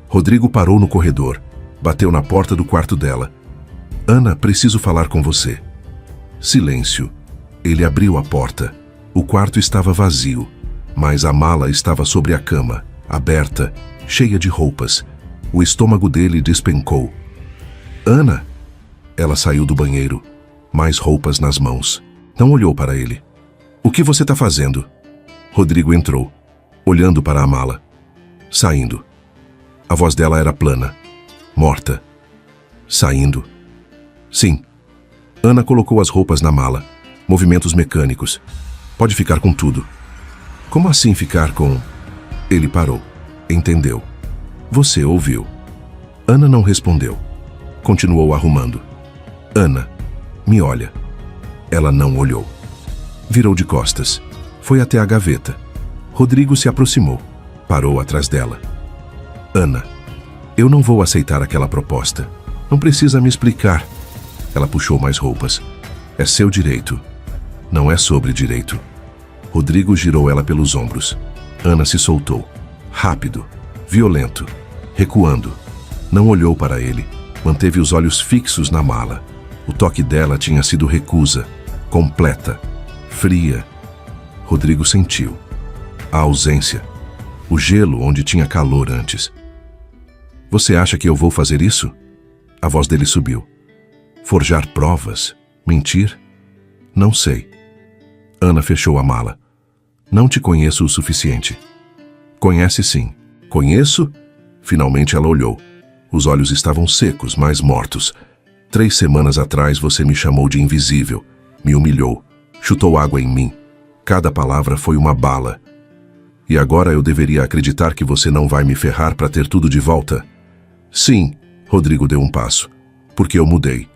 Rodrigo parou no corredor, bateu na porta do quarto dela. Ana, preciso falar com você. Silêncio. Ele abriu a porta. O quarto estava vazio, mas a mala estava sobre a cama, aberta, cheia de roupas. O estômago dele despencou. Ana! Ela saiu do banheiro, mais roupas nas mãos. Não olhou para ele. O que você está fazendo? Rodrigo entrou, olhando para a mala. Saindo. A voz dela era plana, morta. Saindo. Sim. Ana colocou as roupas na mala. Movimentos mecânicos. Pode ficar com tudo. Como assim ficar com... Ele parou. Entendeu. Você ouviu. Ana não respondeu. Continuou arrumando. Ana, me olha. Ela não olhou. Virou de costas. Foi até a gaveta. Rodrigo se aproximou. Parou atrás dela. Ana, eu não vou aceitar aquela proposta. Não precisa me explicar. Ela puxou mais roupas. É seu direito. Não é sobre direito. Rodrigo girou ela pelos ombros. Ana se soltou. Rápido. Violento. Recuando. Não olhou para ele. Manteve os olhos fixos na mala. O toque dela tinha sido recusa. Completa. Fria. Rodrigo sentiu. A ausência. O gelo onde tinha calor antes. Você acha que eu vou fazer isso? A voz dele subiu. Forjar provas? Mentir? Não sei. Ana fechou a mala. Não te conheço o suficiente. Conhece sim. Conheço? Finalmente ela olhou. Os olhos estavam secos, mas mortos. 3 semanas atrás você me chamou de invisível. Me humilhou. Chutou água em mim. Cada palavra foi uma bala. E agora eu deveria acreditar que você não vai me ferrar para ter tudo de volta? Sim, Rodrigo deu um passo. Porque eu mudei.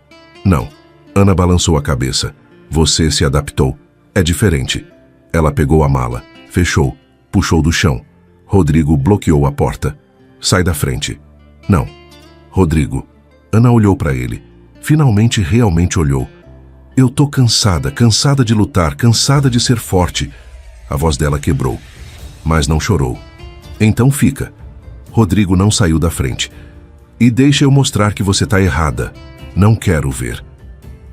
Não. Ana balançou a cabeça. Você se adaptou. É diferente. Ela pegou a mala, fechou, puxou do chão. Rodrigo bloqueou a porta. Sai da frente. Não. Rodrigo. Ana olhou para ele. Finalmente, realmente olhou. Eu tô cansada, cansada de lutar, cansada de ser forte. A voz dela quebrou. Mas não chorou. Então fica. Rodrigo não saiu da frente. E deixa eu mostrar que você tá errada. Não quero ver.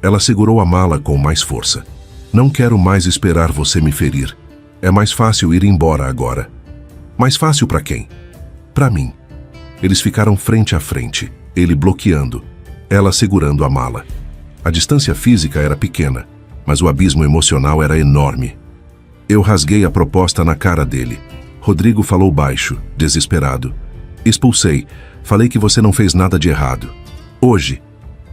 Ela segurou a mala com mais força. Não quero mais esperar você me ferir. É mais fácil ir embora agora. Mais fácil para quem? Para mim. Eles ficaram frente a frente, ele bloqueando, ela segurando a mala. A distância física era pequena, mas o abismo emocional era enorme. Eu rasguei a proposta na cara dele. Rodrigo falou baixo, desesperado. Expulsei. Falei que você não fez nada de errado. Hoje,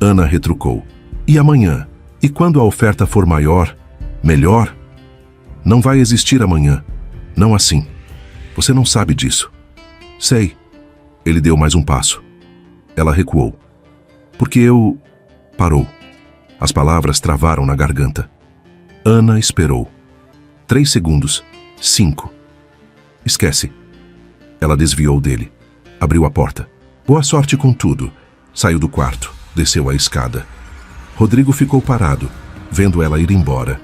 Ana retrucou. E amanhã? E quando a oferta for maior? Melhor? Não vai existir amanhã. Não assim. Você não sabe disso. Sei. Ele deu mais um passo. Ela recuou. Porque eu... Parou. As palavras travaram na garganta. Ana esperou. 3 segundos. 5. Esquece. Ela desviou dele. Abriu a porta. Boa sorte com tudo. Saiu do quarto. Desceu a escada. Rodrigo ficou parado, vendo ela ir embora.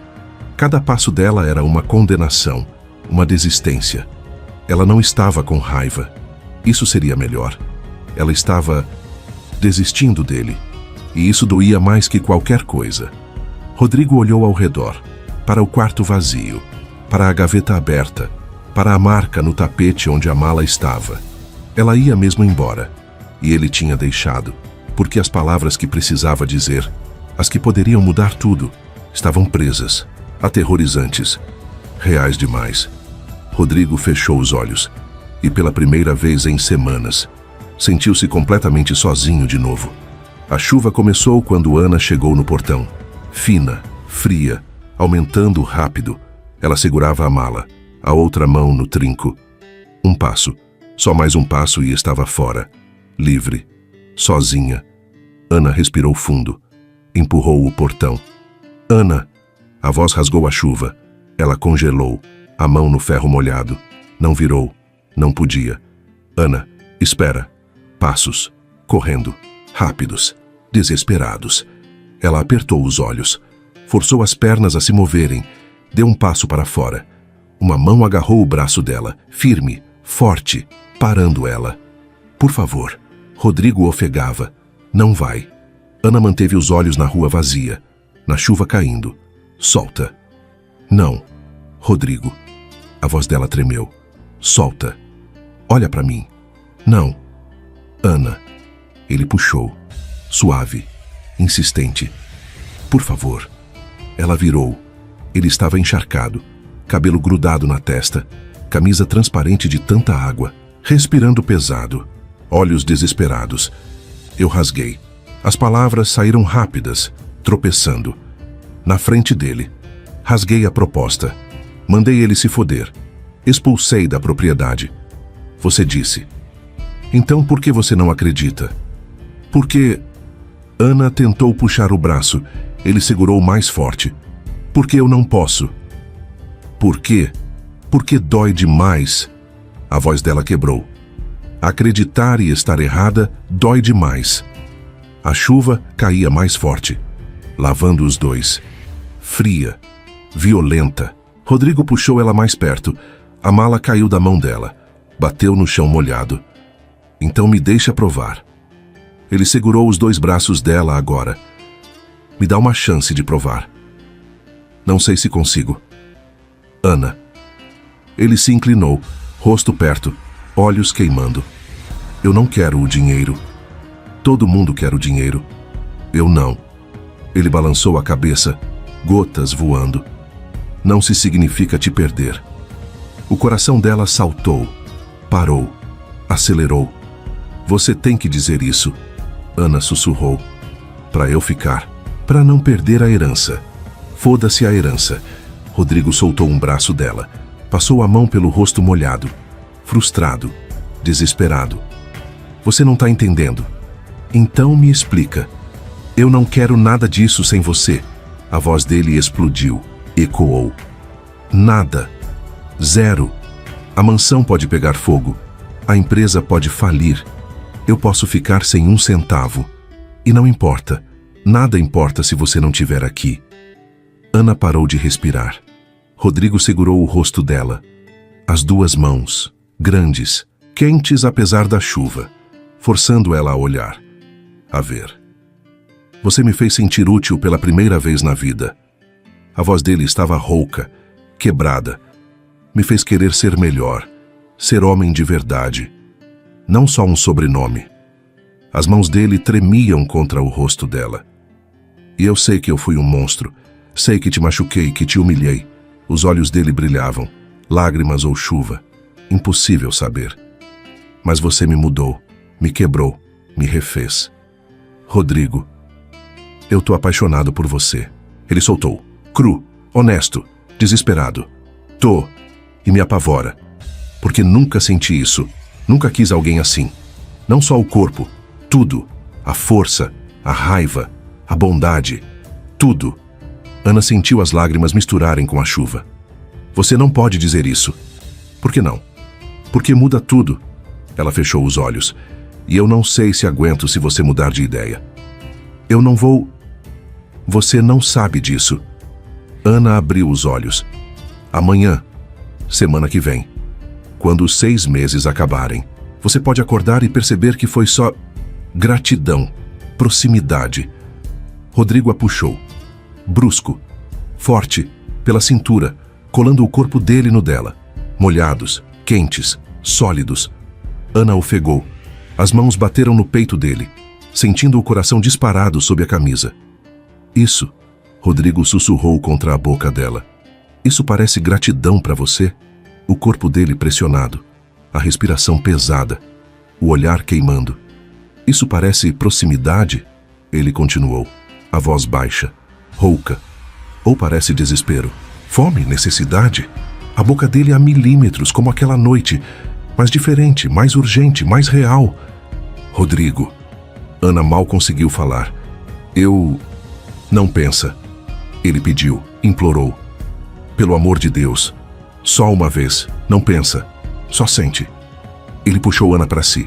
Cada passo dela era uma condenação, uma desistência. Ela não estava com raiva. Isso seria melhor. Ela estava desistindo dele. E isso doía mais que qualquer coisa. Rodrigo olhou ao redor, para o quarto vazio, para a gaveta aberta, para a marca no tapete onde a mala estava. Ela ia mesmo embora. E ele tinha deixado, porque as palavras que precisava dizer, as que poderiam mudar tudo, estavam presas, aterrorizantes, reais demais. Rodrigo fechou os olhos e, pela primeira vez em semanas, sentiu-se completamente sozinho de novo. A chuva começou quando Ana chegou no portão. Fina, fria, aumentando rápido. Ela segurava a mala, a outra mão no trinco. Um passo, só mais um passo e estava fora, livre, sozinha. Ana respirou fundo. Empurrou o portão. Ana! A voz rasgou a chuva. Ela congelou, a mão no ferro molhado. Não virou. Não podia. Ana, espera. Passos. Correndo. Rápidos. Desesperados. Ela apertou os olhos. Forçou as pernas a se moverem. Deu um passo para fora. Uma mão agarrou o braço dela, firme, forte, parando ela. Por favor. Rodrigo ofegava. Não vai. Ana manteve os olhos na rua vazia, na chuva caindo. Solta. Não. Rodrigo. A voz dela tremeu. Solta. Olha para mim. Não. Ana. Ele puxou. Suave. Insistente. Por favor. Ela virou. Ele estava encharcado, cabelo grudado na testa, camisa transparente de tanta água, respirando pesado, olhos desesperados. Eu rasguei. As palavras saíram rápidas, tropeçando. Na frente dele. Rasguei a proposta. Mandei ele se foder. Expulsei da propriedade. Você disse. Então por que você não acredita? Porque... Ana tentou puxar o braço. Ele segurou mais forte. Porque eu não posso. Por quê? Porque dói demais. A voz dela quebrou. Acreditar e estar errada dói demais. A chuva caía mais forte, lavando os dois. Fria, violenta. Rodrigo puxou ela mais perto. A mala caiu da mão dela. Bateu no chão molhado. Então me deixa provar. Ele segurou os 2 braços dela agora. Me dá uma chance de provar. Não sei se consigo. Ana. Ele se inclinou, rosto perto, olhos queimando. Eu não quero o dinheiro. Todo mundo quer o dinheiro. Eu não. Ele balançou a cabeça, gotas voando. Não se significa te perder. O coração dela saltou, parou, acelerou. Você tem que dizer isso. Ana sussurrou. Para eu ficar. Para não perder a herança. Foda-se a herança. Rodrigo soltou um braço dela. Passou a mão pelo rosto molhado. Frustrado. Desesperado. Você não tá entendendo. Então me explica. Eu não quero nada disso sem você. A voz dele explodiu, ecoou. Nada. Zero. A mansão pode pegar fogo. A empresa pode falir. Eu posso ficar sem 1 centavo. E não importa. Nada importa se você não estiver aqui. Ana parou de respirar. Rodrigo segurou o rosto dela. As 2 mãos, grandes, quentes apesar da chuva, forçando ela a olhar. A ver. Você me fez sentir útil pela primeira vez na vida. A voz dele estava rouca, quebrada. Me fez querer ser melhor, ser homem de verdade. Não só um sobrenome. As mãos dele tremiam contra o rosto dela. E eu sei que eu fui um monstro. Sei que te machuquei, que te humilhei. Os olhos dele brilhavam, lágrimas ou chuva. Impossível saber. Mas você me mudou, me quebrou, me refez. Rodrigo, eu tô apaixonado por você. Ele soltou, cru, honesto, desesperado. E me apavora. Porque nunca senti isso. Nunca quis alguém assim. Não só o corpo, tudo. A força, a raiva, a bondade, tudo. Ana sentiu as lágrimas misturarem com a chuva. Você não pode dizer isso. Por que não? Porque muda tudo. Ela fechou os olhos. E eu não sei se aguento se você mudar de ideia. Eu não vou... Você não sabe disso. Ana abriu os olhos. Amanhã, semana que vem, quando os 6 meses acabarem, você pode acordar e perceber que foi só gratidão, proximidade. Rodrigo a puxou. Brusco, forte, pela cintura, colando o corpo dele no dela. Molhados, quentes, sólidos. Ana ofegou. As mãos bateram no peito dele, sentindo o coração disparado sob a camisa. Isso, Rodrigo sussurrou contra a boca dela. Isso parece gratidão para você? O corpo dele pressionado, a respiração pesada, o olhar queimando. Isso parece proximidade? Ele continuou, a voz baixa, rouca. Ou parece desespero? Fome? Necessidade? A boca dele a milímetros, como aquela noite, mas diferente, mais urgente, mais real. Rodrigo. Ana mal conseguiu falar. Eu... Não pensa. Ele pediu, implorou. Pelo amor de Deus. Só uma vez. Não pensa. Só sente. Ele puxou Ana para si.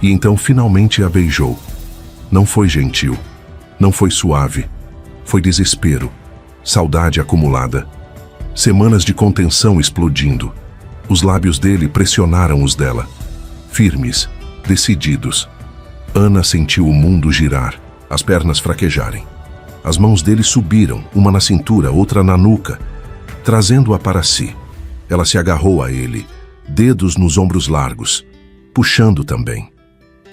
E então finalmente a beijou. Não foi gentil. Não foi suave. Foi desespero. Saudade acumulada. Semanas de contenção explodindo. Os lábios dele pressionaram os dela. Firmes, decididos. Ana sentiu o mundo girar, as pernas fraquejarem. As mãos dele subiram, uma na cintura, outra na nuca, trazendo-a para si. Ela se agarrou a ele, dedos nos ombros largos, puxando também.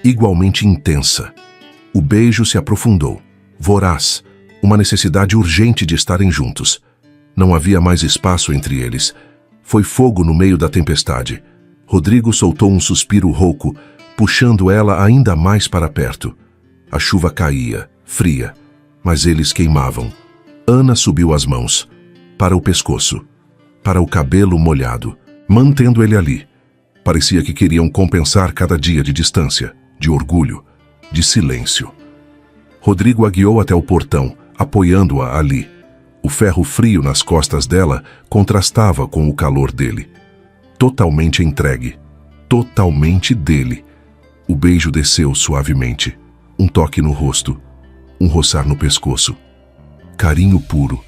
Igualmente intensa. O beijo se aprofundou, voraz, uma necessidade urgente de estarem juntos. Não havia mais espaço entre eles. Foi fogo no meio da tempestade. Rodrigo soltou um suspiro rouco, puxando ela ainda mais para perto. A chuva caía, fria, mas eles queimavam. Ana subiu as mãos, para o pescoço, para o cabelo molhado, mantendo ele ali. Parecia que queriam compensar cada dia de distância, de orgulho, de silêncio. Rodrigo a guiou até o portão, apoiando-a ali. O ferro frio nas costas dela contrastava com o calor dele. Totalmente entregue, totalmente dele. O beijo desceu suavemente, um toque no rosto, um roçar no pescoço. Carinho puro.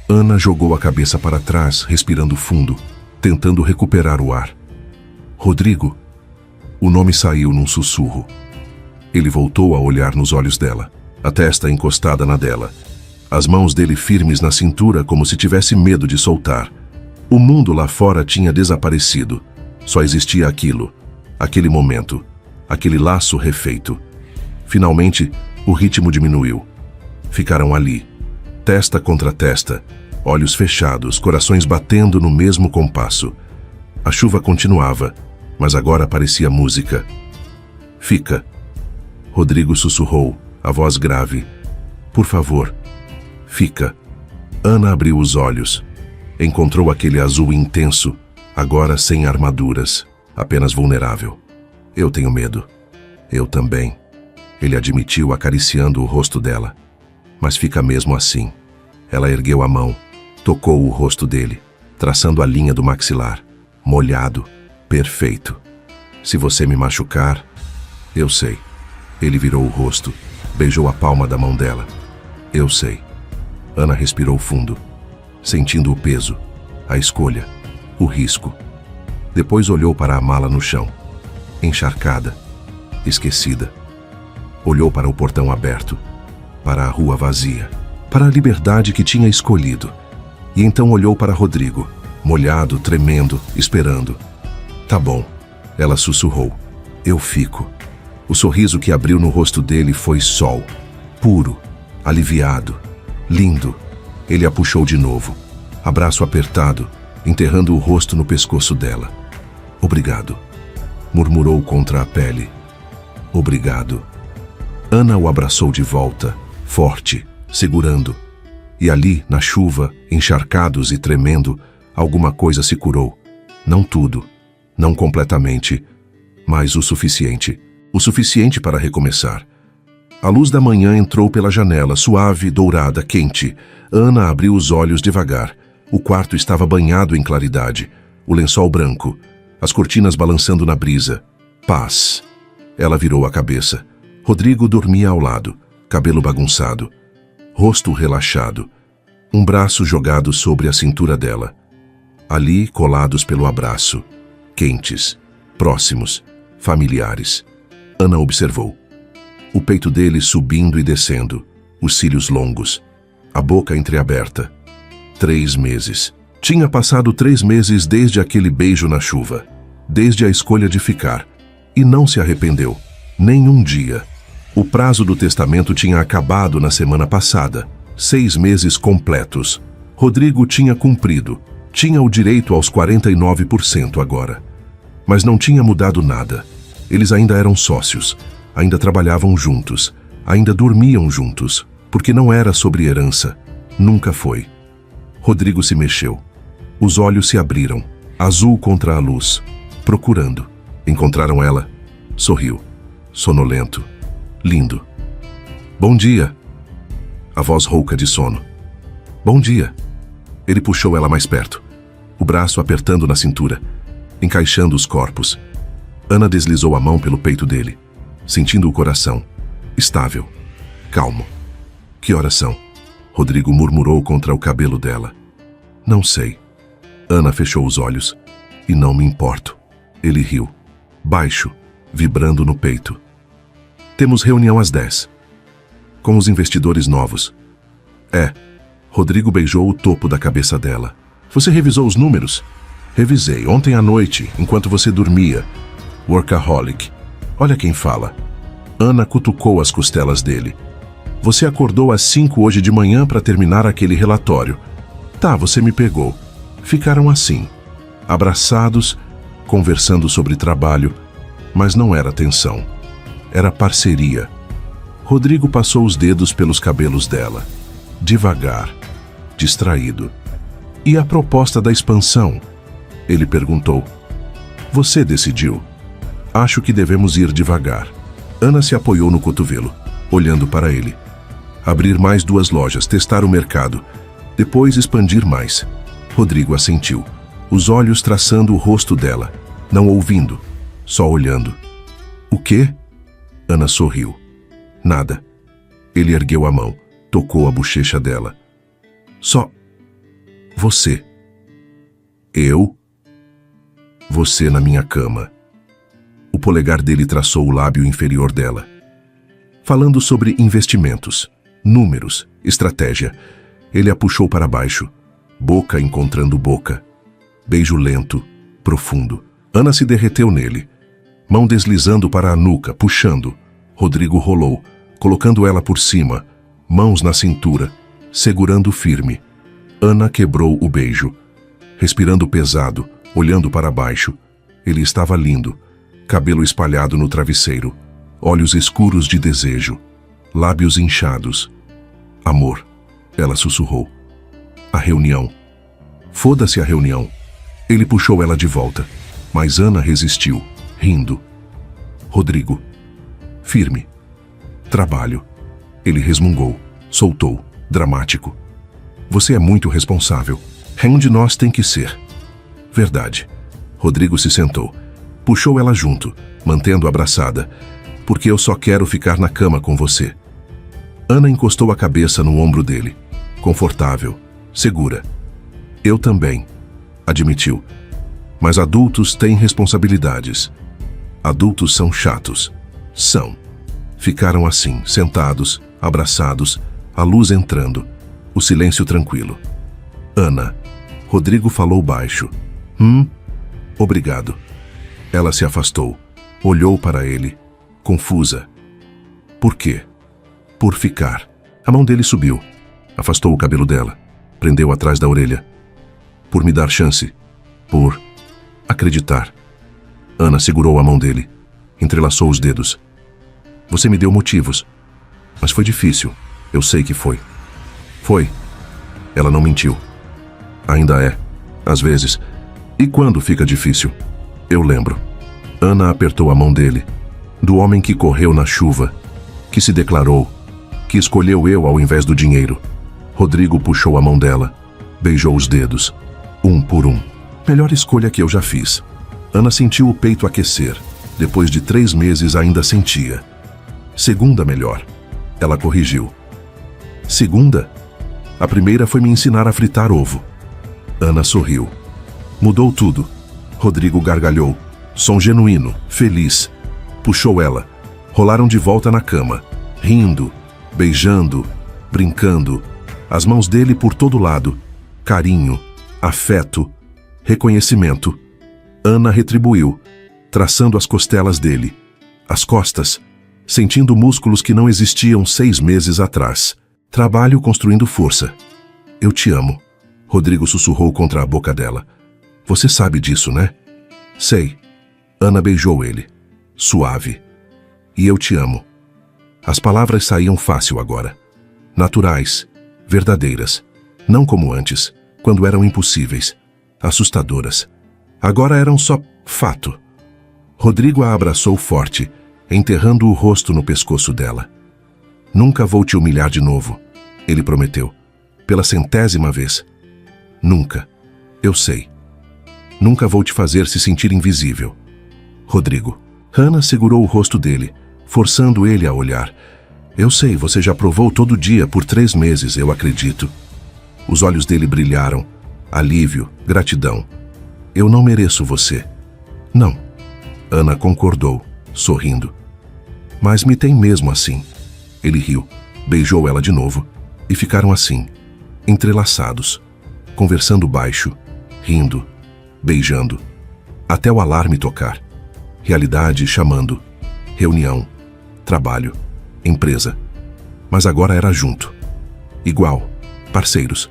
Ana jogou a cabeça para trás, respirando fundo, tentando recuperar o ar. Rodrigo. O nome saiu num sussurro. Ele voltou a olhar nos olhos dela, a testa encostada na dela. As mãos dele firmes na cintura como se tivesse medo de soltar. O mundo lá fora tinha desaparecido. Só existia aquilo, aquele momento, aquele laço refeito. Finalmente, o ritmo diminuiu. Ficaram ali, testa contra testa, olhos fechados, corações batendo no mesmo compasso. A chuva continuava, mas agora parecia música. Fica. Rodrigo sussurrou, a voz grave. Por favor. Fica. Ana abriu os olhos. Encontrou aquele azul intenso, agora sem armaduras, apenas vulnerável. Eu tenho medo. Eu também. Ele admitiu, acariciando o rosto dela. Mas fica mesmo assim. Ela ergueu a mão, tocou o rosto dele, traçando a linha do maxilar. Molhado, perfeito. Se você me machucar, eu sei. Ele virou o rosto, beijou a palma da mão dela. Eu sei. Ana respirou fundo, sentindo o peso, a escolha, o risco. Depois olhou para a mala no chão, encharcada, esquecida. Olhou para o portão aberto, para a rua vazia, para a liberdade que tinha escolhido. E então olhou para Rodrigo, molhado, tremendo, esperando. Tá bom, ela sussurrou. Eu fico. O sorriso que abriu no rosto dele foi sol, puro, aliviado. Lindo. Ele a puxou de novo, abraço apertado, enterrando o rosto no pescoço dela. Obrigado, murmurou contra a pele. Obrigado. Ana o abraçou de volta, forte, segurando. E ali, na chuva, encharcados e tremendo, alguma coisa se curou. Não tudo, não completamente, mas o suficiente. o suficiente para recomeçar. A luz da manhã entrou pela janela, suave, dourada, quente. Ana abriu os olhos devagar. O quarto estava banhado em claridade, o lençol branco, as cortinas balançando na brisa. Paz. Ela virou a cabeça. Rodrigo dormia ao lado, cabelo bagunçado, rosto relaxado, um braço jogado sobre a cintura dela. Ali, colados pelo abraço, quentes, próximos, familiares. Ana observou. O peito dele subindo e descendo, os cílios longos, a boca entreaberta. 3 meses. Tinha passado 3 meses desde aquele beijo na chuva, desde a escolha de ficar, e não se arrependeu, nem um dia. O prazo do testamento tinha acabado na semana passada, 6 meses completos. Rodrigo tinha cumprido, tinha o direito aos 49% agora. Mas não tinha mudado nada. Eles ainda eram sócios, ainda trabalhavam juntos, ainda dormiam juntos, porque não era sobre herança, nunca foi. Rodrigo se mexeu. Os olhos se abriram, azul contra a luz, procurando. Encontraram ela. Sorriu, sonolento, lindo. Bom dia. A voz rouca de sono. Bom dia. Ele puxou ela mais perto, o braço apertando na cintura, encaixando os corpos. Ana deslizou a mão pelo peito dele, sentindo o coração, estável, calmo. Que horas são? Rodrigo murmurou contra o cabelo dela. Não sei. Ana fechou os olhos. E não me importo. Ele riu, baixo, vibrando no peito. Temos reunião às 10. Com os investidores novos. É. Rodrigo beijou o topo da cabeça dela. Você revisou os números? Revisei, ontem à noite, enquanto você dormia. Workaholic. Olha quem fala. Ana cutucou as costelas dele. Você acordou às 5 hoje de manhã para terminar aquele relatório. Tá, você me pegou. Ficaram assim, abraçados, conversando sobre trabalho, mas não era tensão. Era parceria. Rodrigo passou os dedos pelos cabelos dela, devagar, distraído. E a proposta da expansão? Ele perguntou. Você decidiu. Acho que devemos ir devagar. Ana se apoiou no cotovelo, olhando para ele. Abrir mais 2 lojas, testar o mercado, depois expandir mais. Rodrigo assentiu, os olhos traçando o rosto dela, não ouvindo, só olhando. O quê? Ana sorriu. Nada. Ele ergueu a mão, tocou a bochecha dela. Só... Você. Eu? Você na minha cama. O polegar dele traçou o lábio inferior dela. Falando sobre investimentos, números, estratégia, ele a puxou para baixo, boca encontrando boca. Beijo lento, profundo. Ana se derreteu nele, mão deslizando para a nuca, puxando. Rodrigo rolou, colocando ela por cima, mãos na cintura, segurando firme. Ana quebrou o beijo, respirando pesado, olhando para baixo. Ele estava lindo, cabelo espalhado no travesseiro, olhos escuros de desejo, lábios inchados. Amor, ela sussurrou. A reunião. Foda-se a reunião. Ele puxou ela de volta, mas Ana resistiu, rindo. Rodrigo. Firme. Trabalho. Ele resmungou, soltou, dramático. Você é muito responsável. Um de nós tem que ser. Verdade. Rodrigo se sentou. Puxou ela junto, mantendo abraçada. Porque eu só quero ficar na cama com você. Ana encostou a cabeça no ombro dele. Confortável, segura. Eu também, admitiu. Mas adultos têm responsabilidades. Adultos são chatos. São. Ficaram assim, sentados, abraçados, a luz entrando, o silêncio tranquilo. Ana. Rodrigo falou baixo. Obrigado. Ela se afastou, olhou para ele, confusa. Por quê? Por ficar. A mão dele subiu, afastou o cabelo dela, prendeu atrás da orelha. Por me dar chance. Por acreditar. Ana segurou a mão dele, entrelaçou os dedos. Você me deu motivos, mas foi difícil. Eu sei que foi. Foi. Ela não mentiu. Ainda é, às vezes. E quando fica difícil? Eu lembro. Ana apertou a mão dele. do homem que correu na chuva, que se declarou, que escolheu eu ao invés do dinheiro. Rodrigo puxou a mão dela, beijou os dedos, um por um. Melhor escolha que eu já fiz. Ana sentiu o peito aquecer. Depois de 3 meses ainda sentia. Segunda melhor. Ela corrigiu. Segunda? A primeira foi me ensinar a fritar ovo. Ana sorriu. Mudou tudo. Rodrigo gargalhou. Som genuíno, feliz. Puxou ela. Rolaram de volta na cama, rindo, beijando, brincando. As mãos dele por todo lado. Carinho, afeto, reconhecimento. Ana retribuiu, traçando as costelas dele, as costas, sentindo músculos que não existiam 6 meses atrás. Trabalho construindo força. Eu te amo. Rodrigo sussurrou contra a boca dela. Você sabe disso, né? Sei. Ana beijou ele, suave. E eu te amo. As palavras saíam fácil agora. Naturais, verdadeiras. Não como antes, quando eram impossíveis, assustadoras. Agora eram só fato. Rodrigo a abraçou forte, enterrando o rosto no pescoço dela. Nunca vou te humilhar de novo, ele prometeu, pela 100ª vez. Nunca. Eu sei. Nunca vou te fazer se sentir invisível. Rodrigo. Ana segurou o rosto dele, forçando ele a olhar. Eu sei, você já provou todo dia por 3 meses, eu acredito. Os olhos dele brilharam. Alívio, gratidão. Eu não mereço você. Não. Ana concordou, sorrindo. Mas me tem mesmo assim. Ele riu, beijou ela de novo e ficaram assim, entrelaçados, conversando baixo, rindo, beijando, até o alarme tocar. Realidade chamando. Reunião, trabalho, empresa. Mas agora era junto. Igual, parceiros.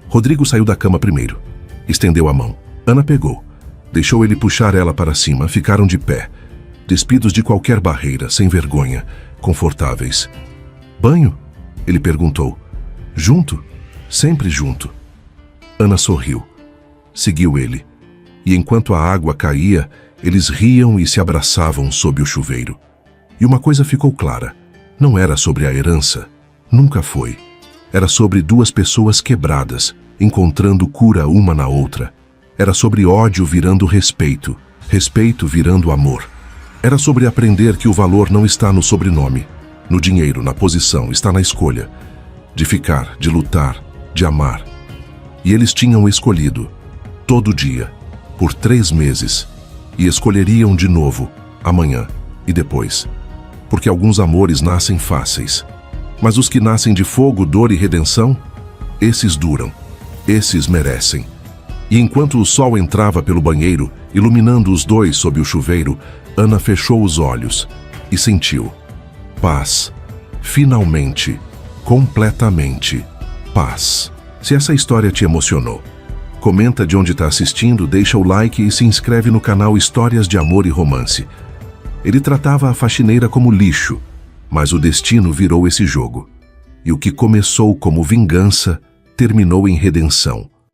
Rodrigo saiu da cama primeiro. Estendeu a mão. Ana pegou. Deixou ele puxar ela para cima. Ficaram de pé, despidos de qualquer barreira, sem vergonha, confortáveis. Banho? Ele perguntou. Junto? Sempre junto. Ana sorriu. Seguiu ele. E enquanto a água caía, eles riam e se abraçavam sob o chuveiro. E uma coisa ficou clara. Não era sobre a herança. Nunca foi. Era sobre 2 pessoas quebradas, encontrando cura uma na outra. Era sobre ódio virando respeito, respeito virando amor. Era sobre aprender que o valor não está no sobrenome, no dinheiro, na posição, está na escolha. De ficar, de lutar, de amar. E eles tinham escolhido, todo dia, por 3 meses. E escolheriam de novo, amanhã e depois. Porque alguns amores nascem fáceis. Mas os que nascem de fogo, dor e redenção, esses duram, esses merecem. E enquanto o sol entrava pelo banheiro, iluminando os 2 sob o chuveiro, Ana fechou os olhos e sentiu paz. Finalmente, completamente, paz. Se essa história te emocionou, comenta de onde está assistindo, deixa o like e se inscreve no canal Histórias de Amor e Romance. Ele tratava a faxineira como lixo, mas o destino virou esse jogo. E o que começou como vingança, terminou em redenção.